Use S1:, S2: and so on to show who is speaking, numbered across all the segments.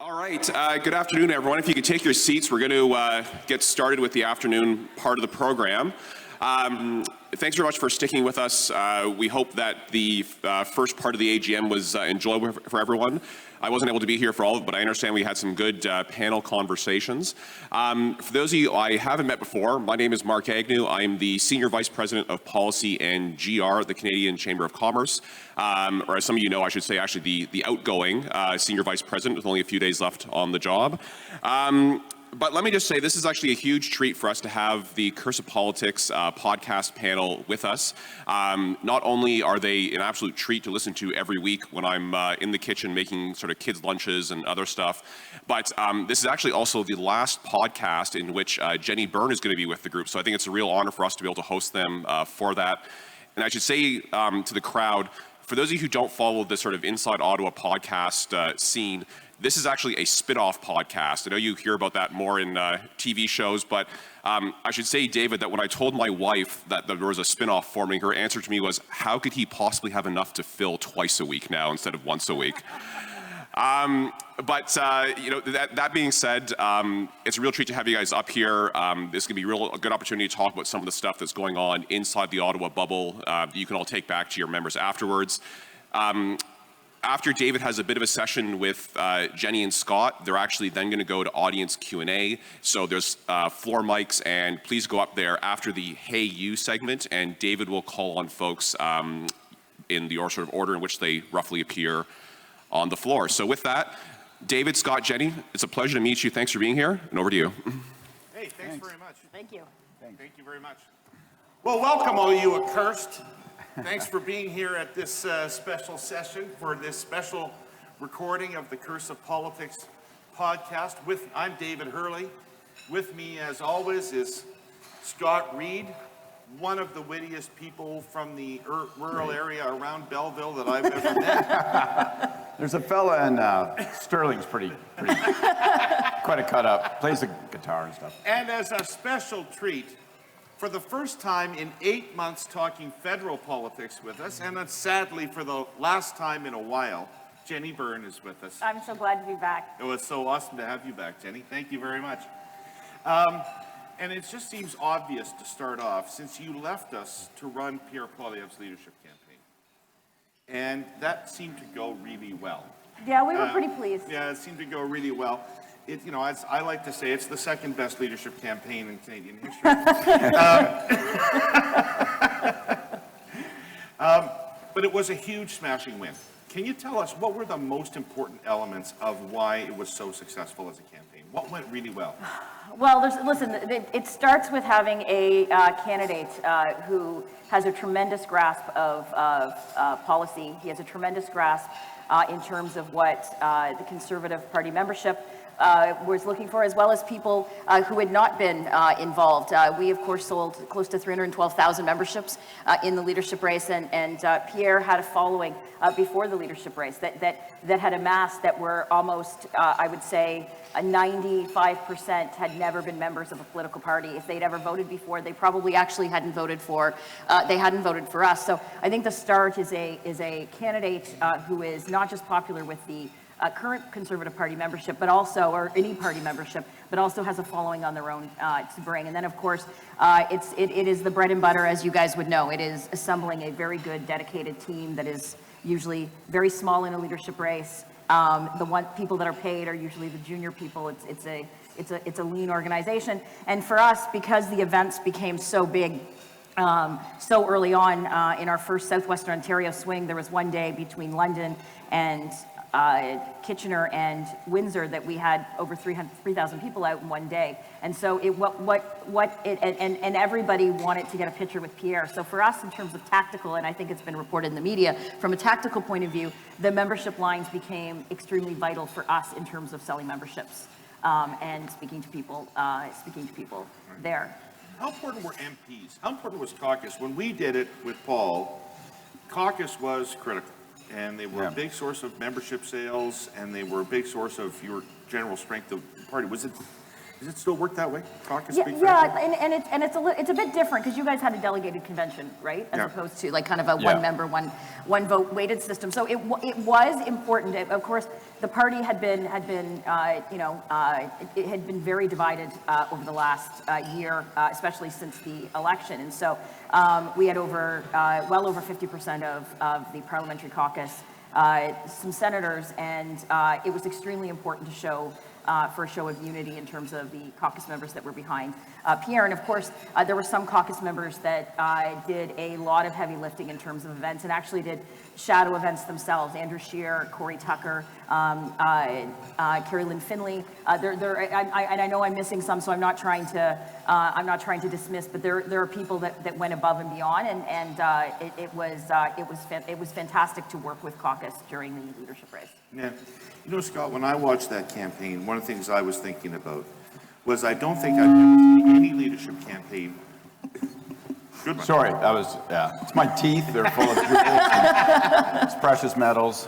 S1: All right, good afternoon, everyone. If you could take your seats, we're going to get started with the afternoon part of the program. Thanks very much for sticking with us. We hope that the first part of the AGM was enjoyable for everyone. I wasn't able to be here for all of it, but I understand we had some good panel conversations. For those of you I haven't met before, my name is Mark Agnew. I'm the Senior Vice President of Policy and GR at the Canadian Chamber of Commerce. Or as some of you know, I should say actually the outgoing Senior Vice President with only a few days left on the job. But let me just say, this is actually a huge treat for us to have the Curse of Politics podcast panel with us. Not only are they an absolute treat to listen to every week when I'm in the kitchen making sort of kids' lunches and other stuff, but this is actually also the last podcast in which Jenny Byrne is going to be with the group. So I think it's a real honor for us to be able to host them for that. And I should say to the crowd, for those of you who don't follow the sort of Inside Ottawa podcast scene, this is actually a spin-off podcast. I know you hear about that more in TV shows, but I should say, David, that when I told my wife that there was a spin-off forming, her answer to me was, how could he possibly have enough to fill twice a week now instead of once a week? But that being said, it's a real treat to have you guys up here. This is going to be a good opportunity to talk about some of the stuff that's going on inside the Ottawa bubble that you can all take back to your members afterwards. After David has a bit of a session with Jenny and Scott, they're actually then going to go to audience Q&A. So there's floor mics, and please go up there after the Hey You segment, and David will call on folks in the sort of order in which they roughly appear on the floor. So with that, David, Scott, Jenny, it's a pleasure to meet you. Thanks for being here, and over to you.
S2: Hey, thanks very much.
S3: Thank you.
S2: Thank you very much. Well, welcome all you accursed. Thanks for being here at this special session for this special recording of the Curse of Politics podcast. I'm David Hurley. With me, as always, is Scott Reed, one of the wittiest people from the rural area around Belleville that I've ever met.
S4: There's a fella in Sterling's pretty quite a cut up, plays the guitar and stuff.
S2: And as a special treat, for the first time in 8 months talking federal politics with us, and sadly for the last time in a while, Jenny Byrne is with us.
S3: I'm so glad to be back.
S2: It was so awesome to have you back, Jenny. Thank you very much. And it just seems obvious to start off, since you left us to run Pierre Poilievre's leadership campaign. And that seemed to go really well.
S3: Yeah, we were pretty pleased.
S2: Yeah, it seemed to go really well. As I like to say, it's the second best leadership campaign in Canadian history. But it was a huge smashing win. Can you tell us what were the most important elements of why it was so successful as a campaign? What went really well?
S3: Well, it starts with having a candidate who has a tremendous grasp of policy. He has a tremendous grasp in terms of what the Conservative Party membership was looking for, as well as people who had not been involved. We, of course, sold close to 312,000 memberships in the leadership race, and Pierre had a following before the leadership race that had amassed that were almost, I would say, 95% had never been members of a political party. If they'd ever voted before, they probably actually hadn't voted for us. So I think the start is a candidate who is not just popular with the current Conservative Party membership, but also, or any party membership, but also has a following on their own to bring. And then, of course, it is the bread and butter, as you guys would know. It is assembling a very good, dedicated team that is usually very small in a leadership race. The people that are paid are usually the junior people. It's a lean organization. And for us, because the events became so big, so early on in our first Southwestern Ontario swing, there was one day between London and Kitchener and Windsor that we had over 3,000 people out in one day, and so and everybody wanted to get a picture with Pierre. So for us, in terms of tactical, and I think it's been reported in the media, from a tactical point of view, the membership lines became extremely vital for us in terms of selling memberships and speaking to people there.
S2: How important were MPs? How important was caucus? When we did it with Paul, caucus was critical. And they were a big source of membership sales, and they were a big source of your general strength of the party. Does it still work that way? Caucus
S3: Yeah,
S2: speak for
S3: yeah,
S2: everyone?
S3: and it's a bit different because you guys had a delegated convention, right? As
S2: Yeah.
S3: opposed to like kind of a
S4: Yeah.
S3: one member, one vote weighted system. So it was important. Of course, the party had been it had been very divided over the last year, especially since the election. And so we had well over 50% of the parliamentary caucus, some senators, and it was extremely important to show. For a show of unity in terms of the caucus members that were behind Pierre. And of course, there were some caucus members that did a lot of heavy lifting in terms of events and actually did shadow events themselves. Andrew Scheer, Corey Tucker, Carrie Lynn Finley. And I know I'm missing some, so I'm not trying to dismiss, but there are people that went above and beyond, and it was fantastic to work with caucus during the leadership race.
S2: Yeah. You know, Scott, when I watched that campaign, one of the things I was thinking about was I don't think I've ever seen any leadership campaign. Good one.
S4: Sorry, it's my teeth. They're full of jewels. It's precious metals.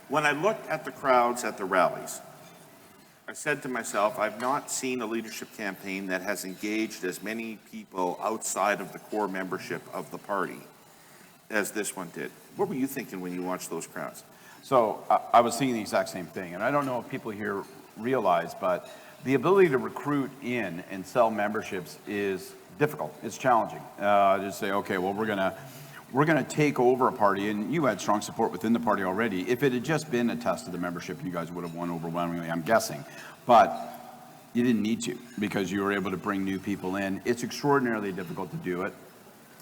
S2: When I looked at the crowds at the rallies, I said to myself, I've not seen a leadership campaign that has engaged as many people outside of the core membership of the party as this one did. What were you thinking when you watched those crowds?
S4: So I was thinking the exact same thing, and I don't know if people here realize, but the ability to recruit in and sell memberships is difficult. It's challenging. Just say, okay, well, we're gonna take over a party, and you had strong support within the party already. If it had just been a test of the membership, you guys would have won overwhelmingly, I'm guessing. But you didn't need to because you were able to bring new people in. It's extraordinarily difficult to do it.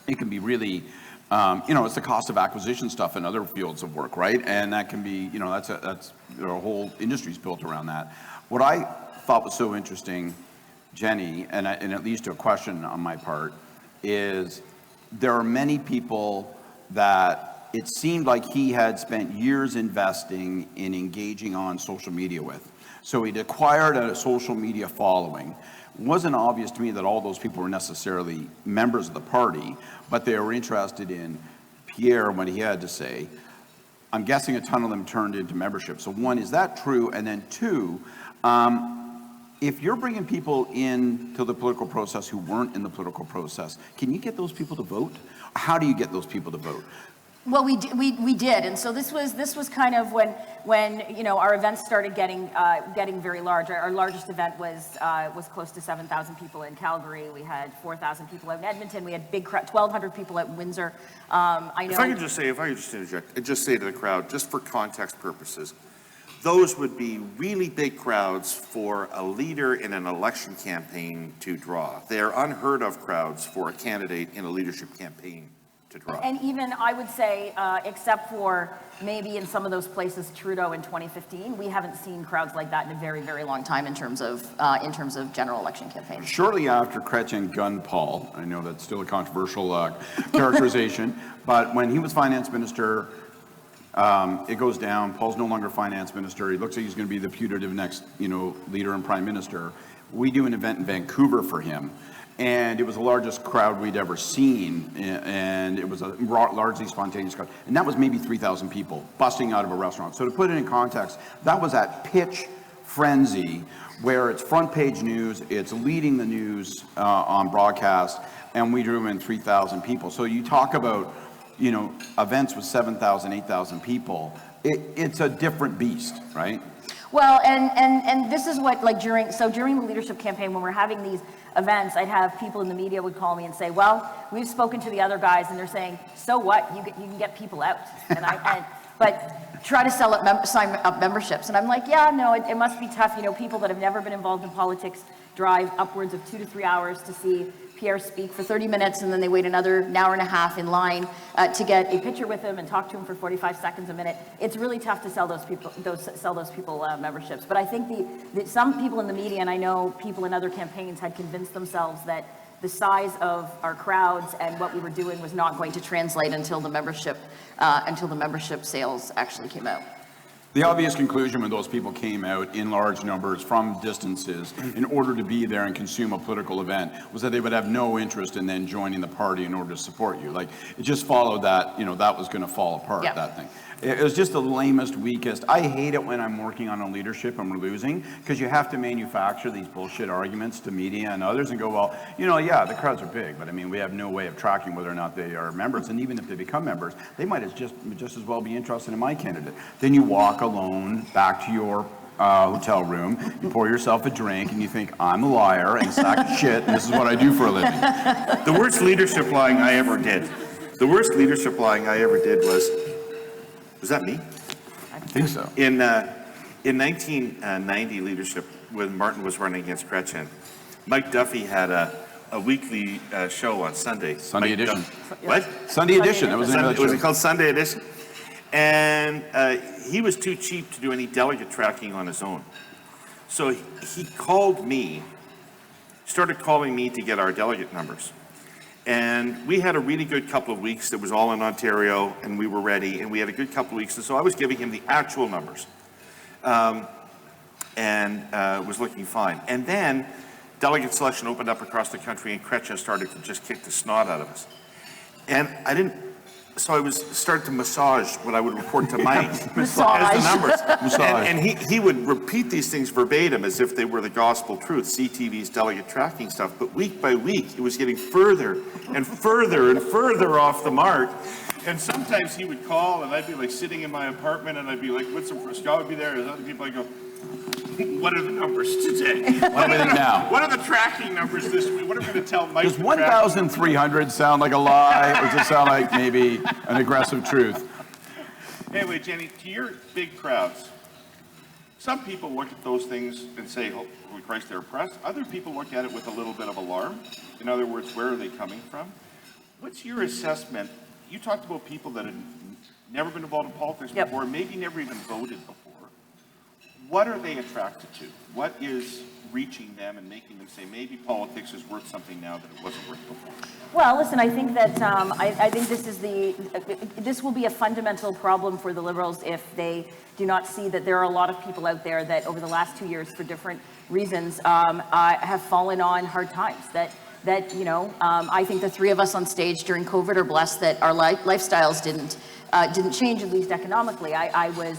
S4: It can be really. It's the cost of acquisition stuff in other fields of work, right? And that can be, that's a whole industry's built around that. What I thought was so interesting, Jenny, and it leads to a question on my part, is there are many people that it seemed like he had spent years investing in engaging on social media with. So he'd acquired a social media following. It wasn't obvious to me that all those people were necessarily members of the party, but they were interested in Pierre, what he had to say. I'm guessing a ton of them turned into membership. So one, is that true? And then two, if you're bringing people into the political process who weren't in the political process, can you get those people to vote? How do you get those people to vote?
S3: Well, we did, and so this was kind of when our events started getting very large. Our largest event was close to 7,000 people in Calgary. We had 4,000 people out in Edmonton. We had big 1,200 people at Windsor. I know.
S2: If I could just interject, and just say to the crowd, just for context purposes, those would be really big crowds for a leader in an election campaign to draw. They're unheard of crowds for a candidate in a leadership campaign to draw.
S3: And even I would say, except for maybe in some of those places, Trudeau in 2015, we haven't seen crowds like that in a very, very long time in terms of general election campaigns.
S4: Shortly after Chrétien gunned Paul, I know that's still a controversial characterization, but when he was finance minister, it goes down. Paul's no longer finance minister. He looks like he's going to be the putative next, leader and prime minister. We do an event in Vancouver for him. And it was the largest crowd we'd ever seen, and it was a largely spontaneous crowd. And that was maybe 3,000 people busting out of a restaurant. So to put it in context, that was at pitch frenzy, where it's front page news, it's leading the news on broadcast, and we drew in 3,000 people. So you talk about, events with 7,000, 8,000 people, it's a different beast, right?
S3: Well, and this is what, during the leadership campaign, when we're having these events, I'd have people in the media would call me and say, well, we've spoken to the other guys, and they're saying, so what? You can get people out. But try to sign up memberships. And I'm like, yeah, no, it must be tough. People that have never been involved in politics drive upwards of 2 to 3 hours to see Pierre speak for 30 minutes, and then they wait another hour and a half in line to get a picture with him and talk to him for 45 seconds a minute. It's really tough to sell those people memberships. But I think some people in the media, and I know people in other campaigns, had convinced themselves that the size of our crowds and what we were doing was not going to translate until the membership sales actually came out.
S4: The obvious conclusion when those people came out in large numbers from distances in order to be there and consume a political event was that they would have no interest in then joining the party in order to support you. Like, it just followed that, that was going to fall apart,
S3: Yeah.
S4: that thing. It was just the lamest, weakest. I hate it when I'm working on a leadership and we're losing, because you have to manufacture these bullshit arguments to media and others and go, well, yeah, the crowds are big, but I mean, we have no way of tracking whether or not they are members. And even if they become members, they might just as well be interested in my candidate. Then you walk alone back to your hotel room, you pour yourself a drink, and you think, I'm a liar and a sack of shit, and this is what I do for a living.
S2: The worst leadership lying I ever did. The worst leadership lying I ever did was that me?
S4: I think so.
S2: In 1990 leadership, when Martin was running against Chrétien, Mike Duffy had a weekly show on Sunday.
S4: Sunday
S2: Mike
S4: edition.
S2: What?
S4: Sunday edition. That was the name of the
S2: Was
S4: show.
S2: it called Sunday Edition? And he was too cheap to do any delegate tracking on his own. So he called me, started calling me to get our delegate numbers. And we had a really good couple of weeks that was all in Ontario, and we were ready, and we had a good couple of weeks. And so I was giving him the actual numbers, and was looking fine. And then delegate selection opened up across the country, and Chrétien started to just kick the snot out of us. And so I started to massage what I would report to Mike as the numbers. And he would repeat these things verbatim as if they were the gospel truth, CTV's delegate tracking stuff. But week by week, it was getting further and further and further off the mark. And sometimes he would call, and I'd be like sitting in my apartment, and I'd be like, Scott would be there, and other people, I'd go, what are the numbers today?
S4: What are they now?
S2: What are the tracking numbers this week? What are we going to tell Mike?
S4: Does 1,300 sound like a lie, or does it sound like maybe an aggressive truth?
S2: Anyway, Jenny, to your big crowds, some people look at those things and say, oh, Christ, they're oppressed. Other people look at it with a little bit of alarm. In other words, where are they coming from? What's your assessment? You talked about people that had never been involved in politics before, maybe never even voted before. What are they attracted to? What is reaching them and making them say, maybe politics is worth something now that it wasn't worth before?
S3: Well, listen, I think that I think this will be a fundamental problem for the Liberals if they do not see that there are a lot of people out there that over the last 2 years, for different reasons, have fallen on hard times. I think the three of us on stage during COVID are blessed that our lifestyles didn't change, at least economically. I was.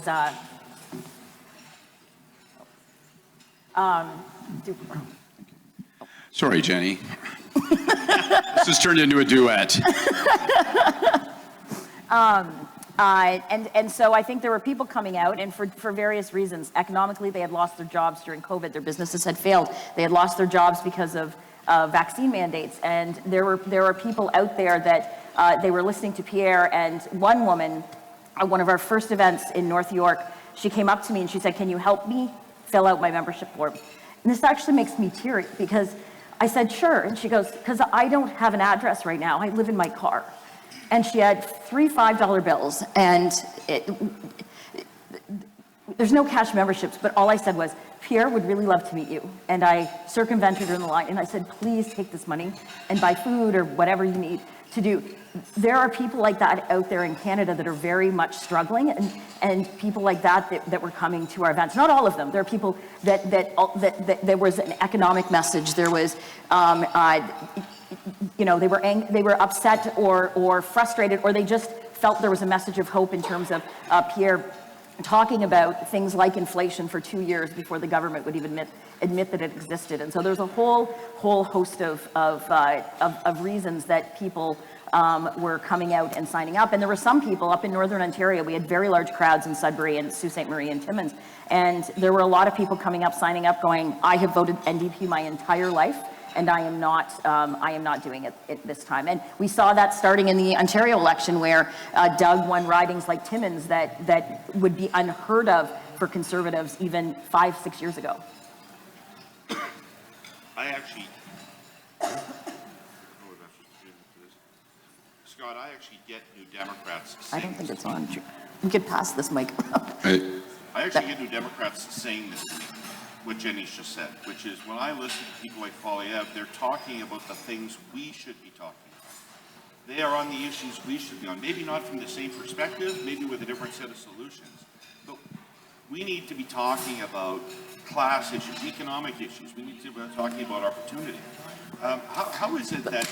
S5: Sorry, Jenny. This has turned into a duet.
S3: And so I think there were people coming out, and for various reasons. Economically, they had lost their jobs during COVID. Their businesses had failed. They had lost their jobs because of vaccine mandates. And there were people out there that they were listening to Pierre. And one woman, at one of our first events in North York, she came up to me and she said, "Can you help me fill out my membership form?" And this actually makes me teary because I said, "Sure." And she goes, "Because I don't have an address right now. I live in my car." And she had 3 $5 bills, and there's no cash memberships, but all I said was, "Pierre would really love to meet you." And I circumvented her in the line, and I said, "Please take this money and buy food or whatever you need to do." There are people like that out there in Canada that are very much struggling, and people like that were coming to our events. Not all of them. There are people that there was an economic message. There was, they were upset or frustrated, or they just felt there was a message of hope in terms of Pierre talking about things like inflation for 2 years before the government would even admit that it existed. And so there's a whole host of reasons that people were coming out and signing up. And there were some people up in Northern Ontario. We had very large crowds in Sudbury and Sault Ste. Marie and Timmins. And there were a lot of people coming up, signing up, going, "I have voted NDP my entire life, and I am not doing it this time." And we saw that starting in the Ontario election, where Doug won ridings like Timmins that would be unheard of for Conservatives even 5-6 years ago.
S2: Scott, I actually get New Democrats
S3: I don't think it's on. We could pass this mic around.
S2: I actually get New Democrats saying this to me, what Jenny's just said, which is when I listen to people like Polyev, they're talking about the things we should be talking about. They are on the issues we should be on. Maybe not from the same perspective, maybe with a different set of solutions. But We need to be talking about class issues, economic issues. We need to be talking about opportunity. How is it that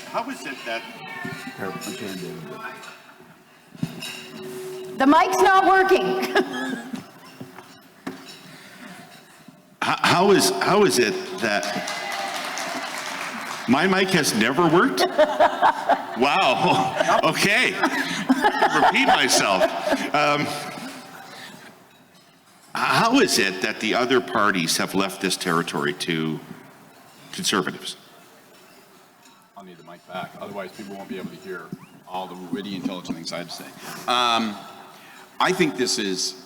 S3: The mic's not working.
S2: how is it that my mic has never worked? Wow. Okay. Repeat myself. How is it that the other parties have left this territory to Conservatives?
S5: I'll need the mic back, otherwise people won't be able to hear all the witty, intelligent things I have to say. I think this is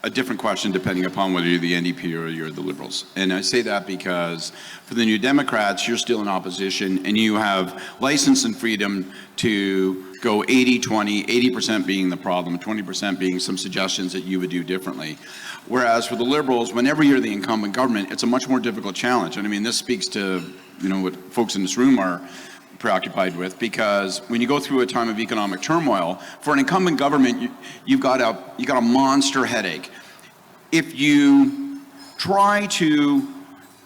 S5: a different question depending upon whether you're the NDP or you're the Liberals. And I say that because for the New Democrats, you're still in opposition and you have license and freedom to go 80-20, 80% being the problem, 20% being some suggestions that you would do differently. Whereas for the Liberals, whenever you're the incumbent government, it's a much more difficult challenge. And I mean, this speaks to, you know, what folks in this room are preoccupied with, because when you go through a time of economic turmoil, for an incumbent government, you've got a monster headache. If you try to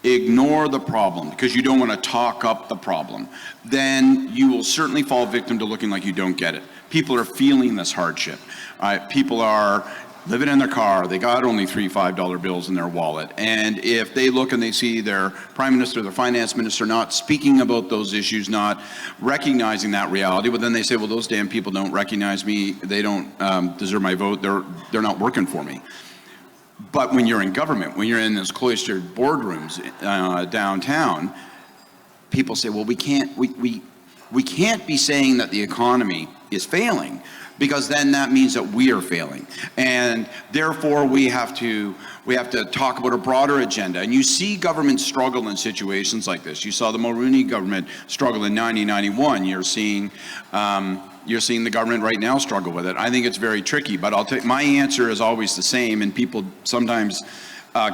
S5: ignore the problem because you don't want to talk up the problem, then you will certainly fall victim to looking like you don't get it. People are feeling this hardship. People are living in their car, they got only $3, $5 bills in their wallet. And if they look and they see their prime minister, their finance minister not speaking about those issues, not recognizing that reality, well then they say, well, those damn people don't recognize me, they don't deserve my vote, they're not working for me. But when you're in government, when you're in those cloistered boardrooms downtown, people say, well, we can't be saying that the economy is failing, because then that means that we are failing. And therefore we have to talk about a broader agenda. And you see government struggle in situations like this. You saw the Mulroney government struggle in 1991. You're seeing the government right now struggle with it. I think it's very tricky, but my answer is always the same, and people sometimes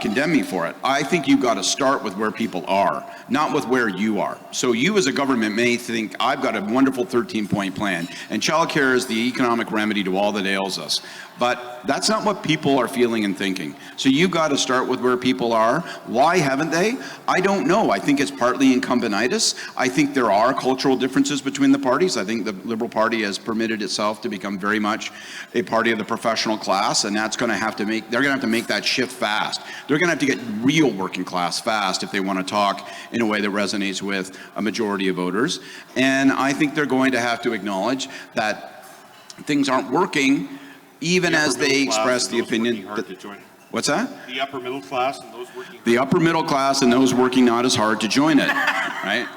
S5: condemn me for it. I think you've got to start with where people are, not with where you are. So you as a government may think, I've got a wonderful 13-point plan, and childcare is the economic remedy to all that ails us. But that's not what people are feeling and thinking. So you've got to start with where people are. Why haven't they? I don't know. I think it's partly incumbentitis. I think there are cultural differences between the parties. I think the Liberal Party has permitted itself to become very much a party of the professional class, and that's going to have to make, they're going to have to make that shift fast. They're going to have to get real working class fast if they want to talk in a way that resonates with a majority of voters. And I think they're going to have to acknowledge that things aren't working, even as they express the opinion that, what's that?
S2: The upper middle class and those working.
S5: The upper middle class and those working not as hard to join it, right?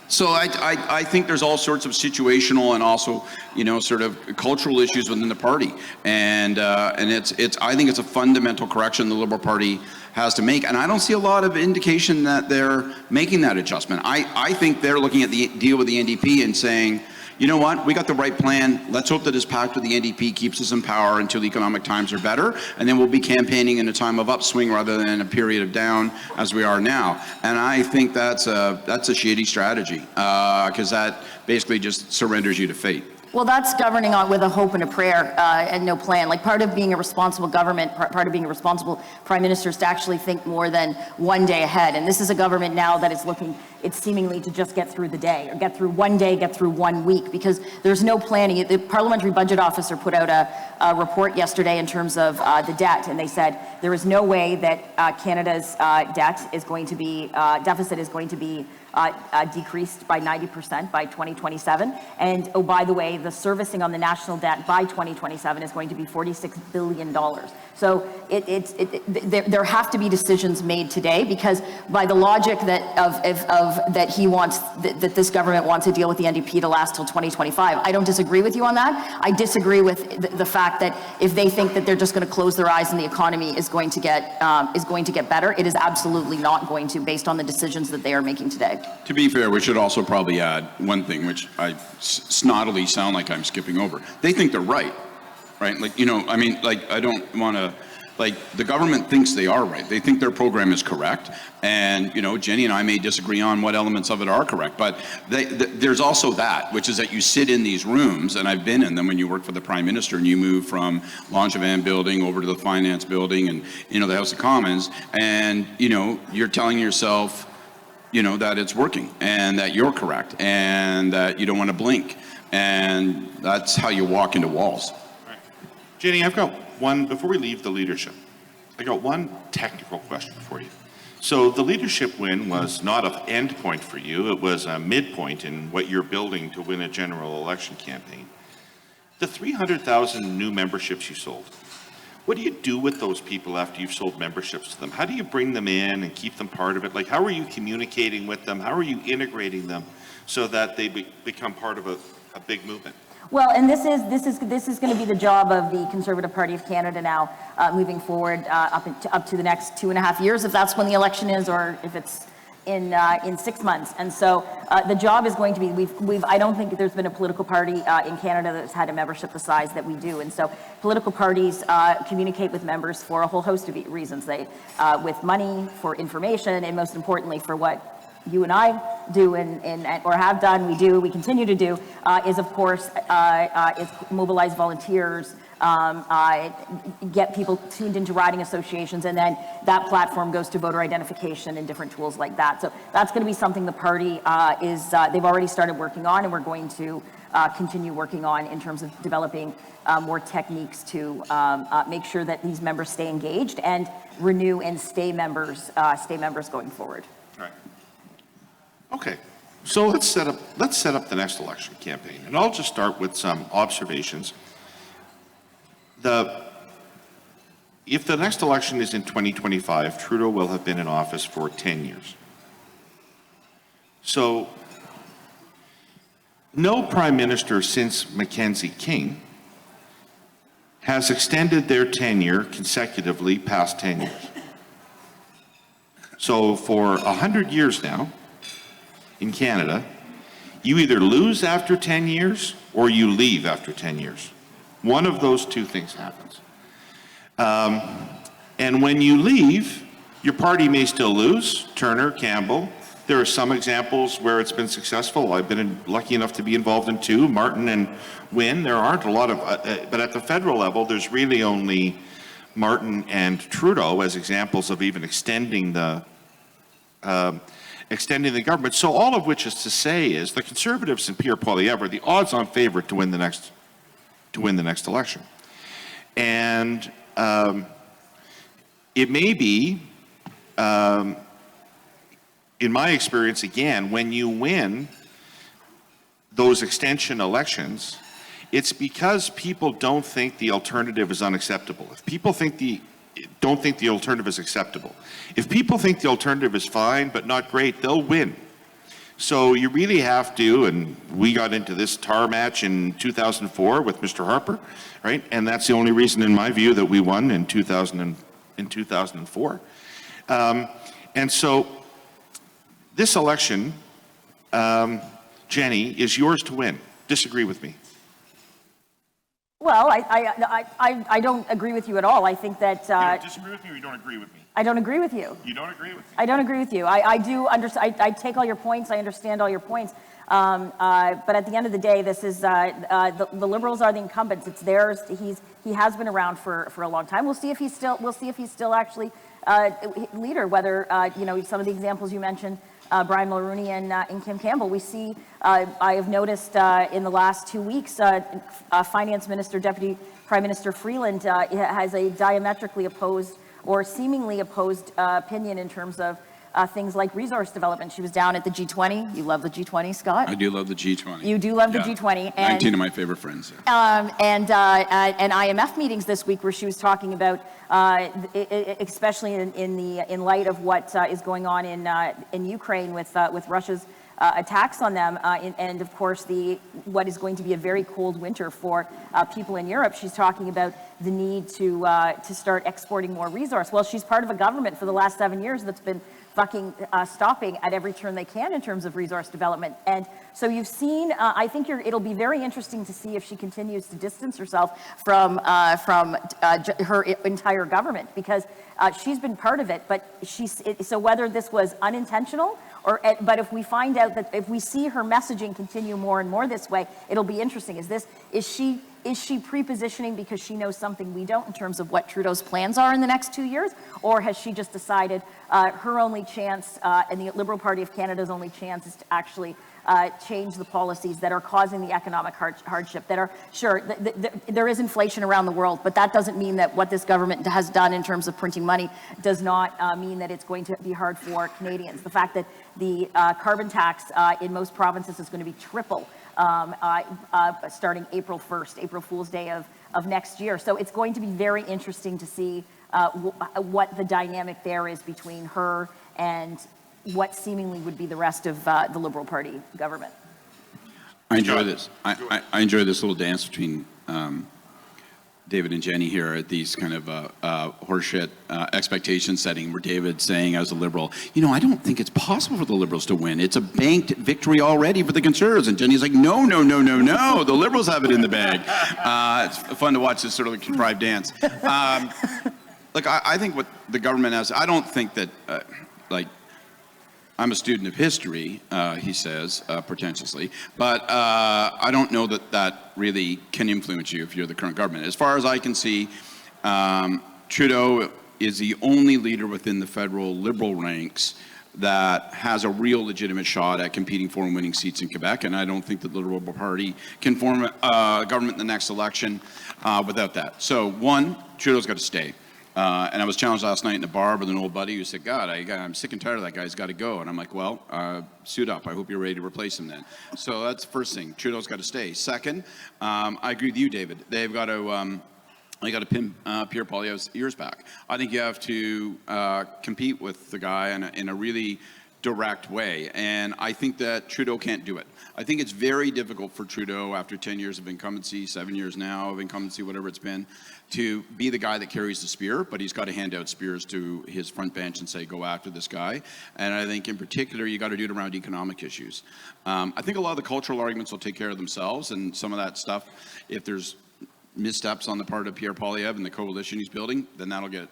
S5: So I think there's all sorts of situational and also, you know, sort of cultural issues within the party, and it's I think it's a fundamental correction the Liberal Party has to make, and I don't see a lot of indication that they're making that adjustment. I think they're looking at the deal with the NDP and saying, you know what, we got the right plan. Let's hope that this pact with the NDP keeps us in power until economic times are better, and then we'll be campaigning in a time of upswing rather than a period of down as we are now. And I think that's a shady strategy, because that basically just surrenders you to fate.
S3: Well, that's governing on with a hope and a prayer and no plan. Like, part of being a responsible government, part of being a responsible prime minister is to actually think more than one day ahead. And this is a government now that is looking, it's seemingly to just get through the day, or get through one day, get through 1 week, because there's no planning. The Parliamentary Budget Officer put out a report yesterday in terms of the debt, and they said there is no way that Canada's debt is going to be, deficit is going to be decreased by 90% by 2027. And oh, by the way, the servicing on the national debt by 2027 is going to be $46 billion. So there have to be decisions made today, because by the logic that that he wants, that this government wants to deal with the NDP to last till 2025, I don't disagree with you on that. I disagree with the fact that if they think that they're just going to close their eyes and the economy is going to get better, it is absolutely not going to, based on the decisions that they are making today.
S5: To be fair, we should also probably add one thing, which I snottily sound like I'm skipping over. They think they're right? Like, you know, I mean, like, I don't want to Like, the government thinks they are right. They think their program is correct. And, Jenny and I may disagree on what elements of it are correct. But there's also that, which is that you sit in these rooms, and I've been in them when you work for the Prime Minister and you move from Langevin building over to the Finance building and, the House of Commons, and, you're telling yourself, that it's working and that you're correct and that you don't want to blink. And that's how you walk into walls.
S2: Right. Jenny, I've got one, before we leave the leadership, I got one technical question for you. So the leadership win was not an end point for you, it was a midpoint in what you're building to win a general election campaign. The 300,000 new memberships you sold, what do you do with those people after you've sold memberships to them? How do you bring them in and keep them part of it? Like, how are you communicating with them? How are you integrating them so that they become part of a big movement?
S3: Well, and this is going to be the job of the Conservative Party of Canada now, moving forward up to the next 2.5 years, if that's when the election is, or if it's in 6 months. And so the job is going to be, I don't think there's been a political party in Canada that's had a membership the size that we do. And so political parties communicate with members for a whole host of reasons. They, with money, for information, and most importantly for what you and I do or have done, we continue to do, is of course, is mobilize volunteers, get people tuned into riding associations, and then that platform goes to voter identification and different tools like that. So that's going to be something the party they've already started working on, and we're going to continue working on in terms of developing more techniques to make sure that these members stay engaged and renew and stay members going forward.
S2: All right. Okay, so let's set up the next election campaign, and I'll just start with some observations. If the next election is in 2025, Trudeau will have been in office for 10 years. So no prime minister since Mackenzie King has extended their tenure consecutively past 10 years. So for 100 years now, in Canada, you either lose after 10 years or you leave after 10 years. One of those two things happens. And when you leave, your party may still lose, Turner, Campbell. There are some examples where it's been successful. I've been lucky enough to be involved in two, Martin and Wynne. There aren't a lot of, but at the federal level, there's really only Martin and Trudeau as examples of even extending the government. So all of which is to say is the Conservatives and Pierre Poilievre are the odds-on favorite to win the next election. And it may be, in my experience, again, when you win those extension elections, it's because people don't think the alternative is unacceptable. If people don't think the alternative is acceptable. If people think the alternative is fine but not great, they'll win. So you really have to, and we got into this tar match in 2004 with Mr. Harper, right? And that's the only reason, in my view, that we won in 2004. And so this election, Jenny, is yours to win. Disagree with me.
S3: Well, I don't agree with you at all. I think that...
S2: You don't disagree with me or you don't agree with me?
S3: I don't agree with you.
S2: You don't agree with me?
S3: I don't agree with you. I do understand. I take all your points. I understand all your points. But at the end of the day, this is the Liberals are the incumbents. It's theirs. He has been around for a long time. We'll see if he's still actually leader. Whether some of the examples you mentioned, Brian Mulroney and Kim Campbell. We see. I have noticed in the last 2 weeks, Finance Minister, Deputy Prime Minister Freeland has a diametrically opposed or seemingly opposed opinion in terms of things like resource development. She was down at the G20. You love the G20, Scott?
S5: I do love the G20.
S3: You do love the G20. And
S5: 19 of my favorite friends.
S3: And IMF meetings this week where she was talking about, especially in light of what is going on in Ukraine with Russia's attacks on them, and of course what is going to be a very cold winter for people in Europe. She's talking about the need to start exporting more resource. Well, she's part of a government for the last 7 years that's been fucking stopping at every turn they can in terms of resource development. And so you've seen, I think it'll be very interesting to see if she continues to distance herself from her entire government, because she's been part of it. But so whether this was unintentional but if we find out that if we see her messaging continue more and more this way, it'll be interesting. Is she pre-positioning because she knows something we don't in terms of what Trudeau's plans are in the next 2 years? Or has she just decided her only chance, and the Liberal Party of Canada's only chance, is to actually change the policies that are causing the economic hardship, that are, sure, there is inflation around the world, but that doesn't mean that what this government has done in terms of printing money does not mean that it's going to be hard for Canadians. The fact that the carbon tax in most provinces is going to be triple starting April 1st, April Fool's Day of next year. So it's going to be very interesting to see what the dynamic there is between her and what seemingly would be the rest of the Liberal Party government.
S5: I enjoy this. I enjoy this little dance between David and Jenny here at these kind of horseshit expectation setting, where David's saying, as a Liberal, I don't think it's possible for the Liberals to win. It's a banked victory already for the Conservatives. And Jenny's like, no. The Liberals have it in the bag. It's fun to watch this sort of contrived dance. Look, I think what the government has, I don't think that, I'm a student of history, he says, pretentiously, but I don't know that really can influence you if you're the current government. As far as I can see, Trudeau is the only leader within the federal Liberal ranks that has a real legitimate shot at competing for and winning seats in Quebec, and I don't think that the Liberal Party can form a government in the next election without that. So, one, Trudeau's got to stay. And I was challenged last night in a bar with an old buddy who said, God, I'm sick and tired of that guy. He's got to go. And I'm like, well, suit up. I hope you're ready to replace him then. So that's the first thing. Trudeau's got to stay. Second, I agree with you, David. They've got to... You got to pin Pierre Poilievre's ears back. I think you have to compete with the guy in a really direct way, and I think that Trudeau can't do it. I think it's very difficult for Trudeau, after 10 years of incumbency, 7 years now of incumbency, whatever it's been, to be the guy that carries the spear, but he's got to hand out spears to his front bench and say, go after this guy. And I think in particular, you got to do it around economic issues. I think a lot of the cultural arguments will take care of themselves, and some of that stuff, if there's missteps on the part of Pierre Poilievre and the coalition he's building, then that'll get,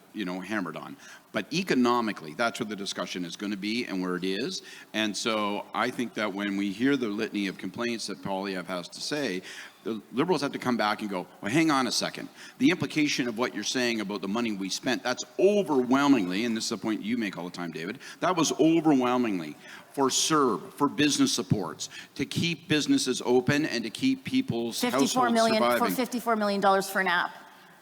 S5: hammered on. But economically, that's where the discussion is going to be and where it is. And so I think that when we hear the litany of complaints that Poilievre has to say, the Liberals have to come back and go, well, hang on a second. The implication of what you're saying about the money we spent, that's overwhelmingly, and this is a point you make all the time, David, that was overwhelmingly for CERB, for business supports, to keep businesses open and to keep people's households surviving.
S3: For $54 million for an app.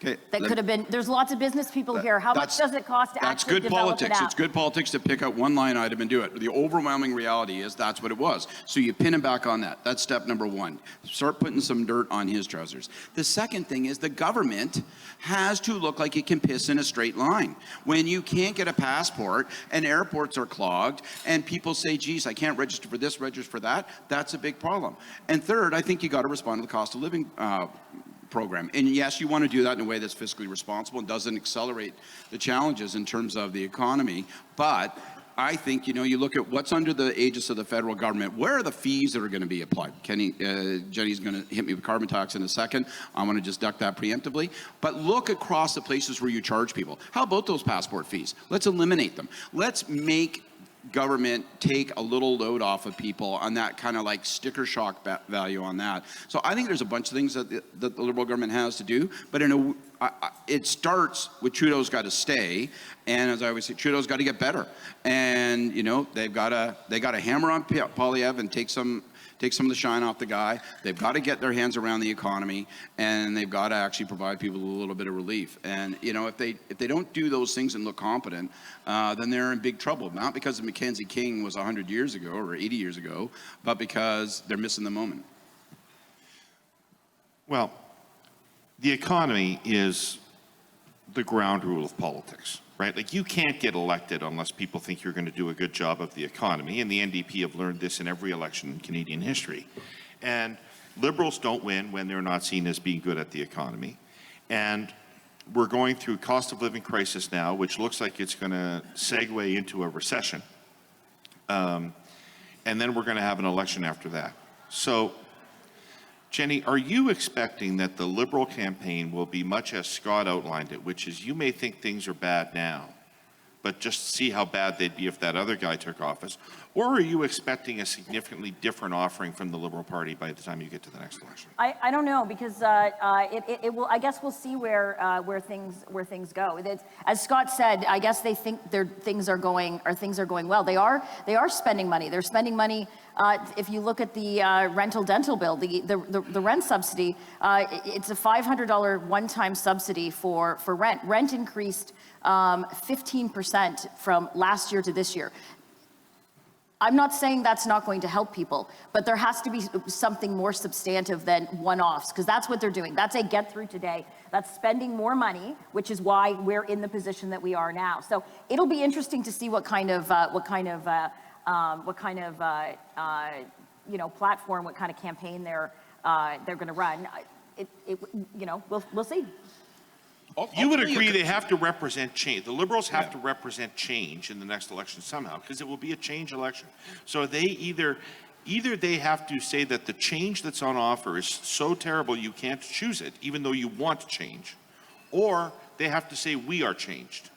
S5: Okay,
S3: That could have been, there's lots of business people here. How much does it cost to actually develop an app?
S5: It's good politics to pick out one line item and do it. The overwhelming reality is that's what it was. So you pin him back on that. That's step number one. Start putting some dirt on his trousers. The second thing is the government has to look like it can piss in a straight line. When you can't get a passport and airports are clogged and people say, geez, I can't register for this, register for that, that's a big problem. And third, I think you got to respond to the cost of living program. And yes, you want to do that in a way that's fiscally responsible and doesn't accelerate the challenges in terms of the economy. But I think, you look at what's under the aegis of the federal government, where are the fees that are going to be applied? Jenny's going to hit me with carbon tax in a second. I want to just duck that preemptively. But look across the places where you charge people. How about those passport fees? Let's eliminate them. Let's make government take a little load off of people on that kind of like sticker shock value on that. So I think there's a bunch of things that the Liberal government has to do, but it starts with Trudeau's got to stay, and as I always say, Trudeau's got to get better. And they got to hammer on Poilievre and take some of the shine off the guy. They've got to get their hands around the economy, and they've got to actually provide people with a little bit of relief. And if they don't do those things and look competent, then they're in big trouble. Not because Mackenzie King was 100 years ago or 80 years ago, but because they're missing the moment.
S2: Well, the economy is the ground rule of politics, right? Like, you can't get elected unless people think you're going to do a good job of the economy, and the NDP have learned this in every election in Canadian history. And Liberals don't win when they're not seen as being good at the economy. And we're going through cost of living crisis now, which looks like it's going to segue into a recession. And then we're going to have an election after that. So, Jenny, are you expecting that the Liberal campaign will be much as Scott outlined it, which is you may think things are bad now, but just see how bad they'd be if that other guy took office? Or are you expecting a significantly different offering from the Liberal Party by the time you get to the next election?
S3: I don't know, because it will. I guess we'll see where things go. As Scott said, I guess they think things are going well. They are spending money. They're spending money. If you look at the rental dental bill, the rent subsidy, it's a $500 one-time subsidy for rent. Rent increased 15% from last year to this year. I'm not saying that's not going to help people, but there has to be something more substantive than one-offs, because that's what they're doing. That's a get through today. That's spending more money, which is why we're in the position that we are now. So it'll be interesting to see what kind of platform, what kind of campaign they're going to run. We'll see.
S2: You would agree they have to represent change. The Liberals have to represent change in the next election somehow, because it will be a change election. So they either they have to say that the change that's on offer is so terrible you can't choose it, even though you want change, or they have to say we are changed.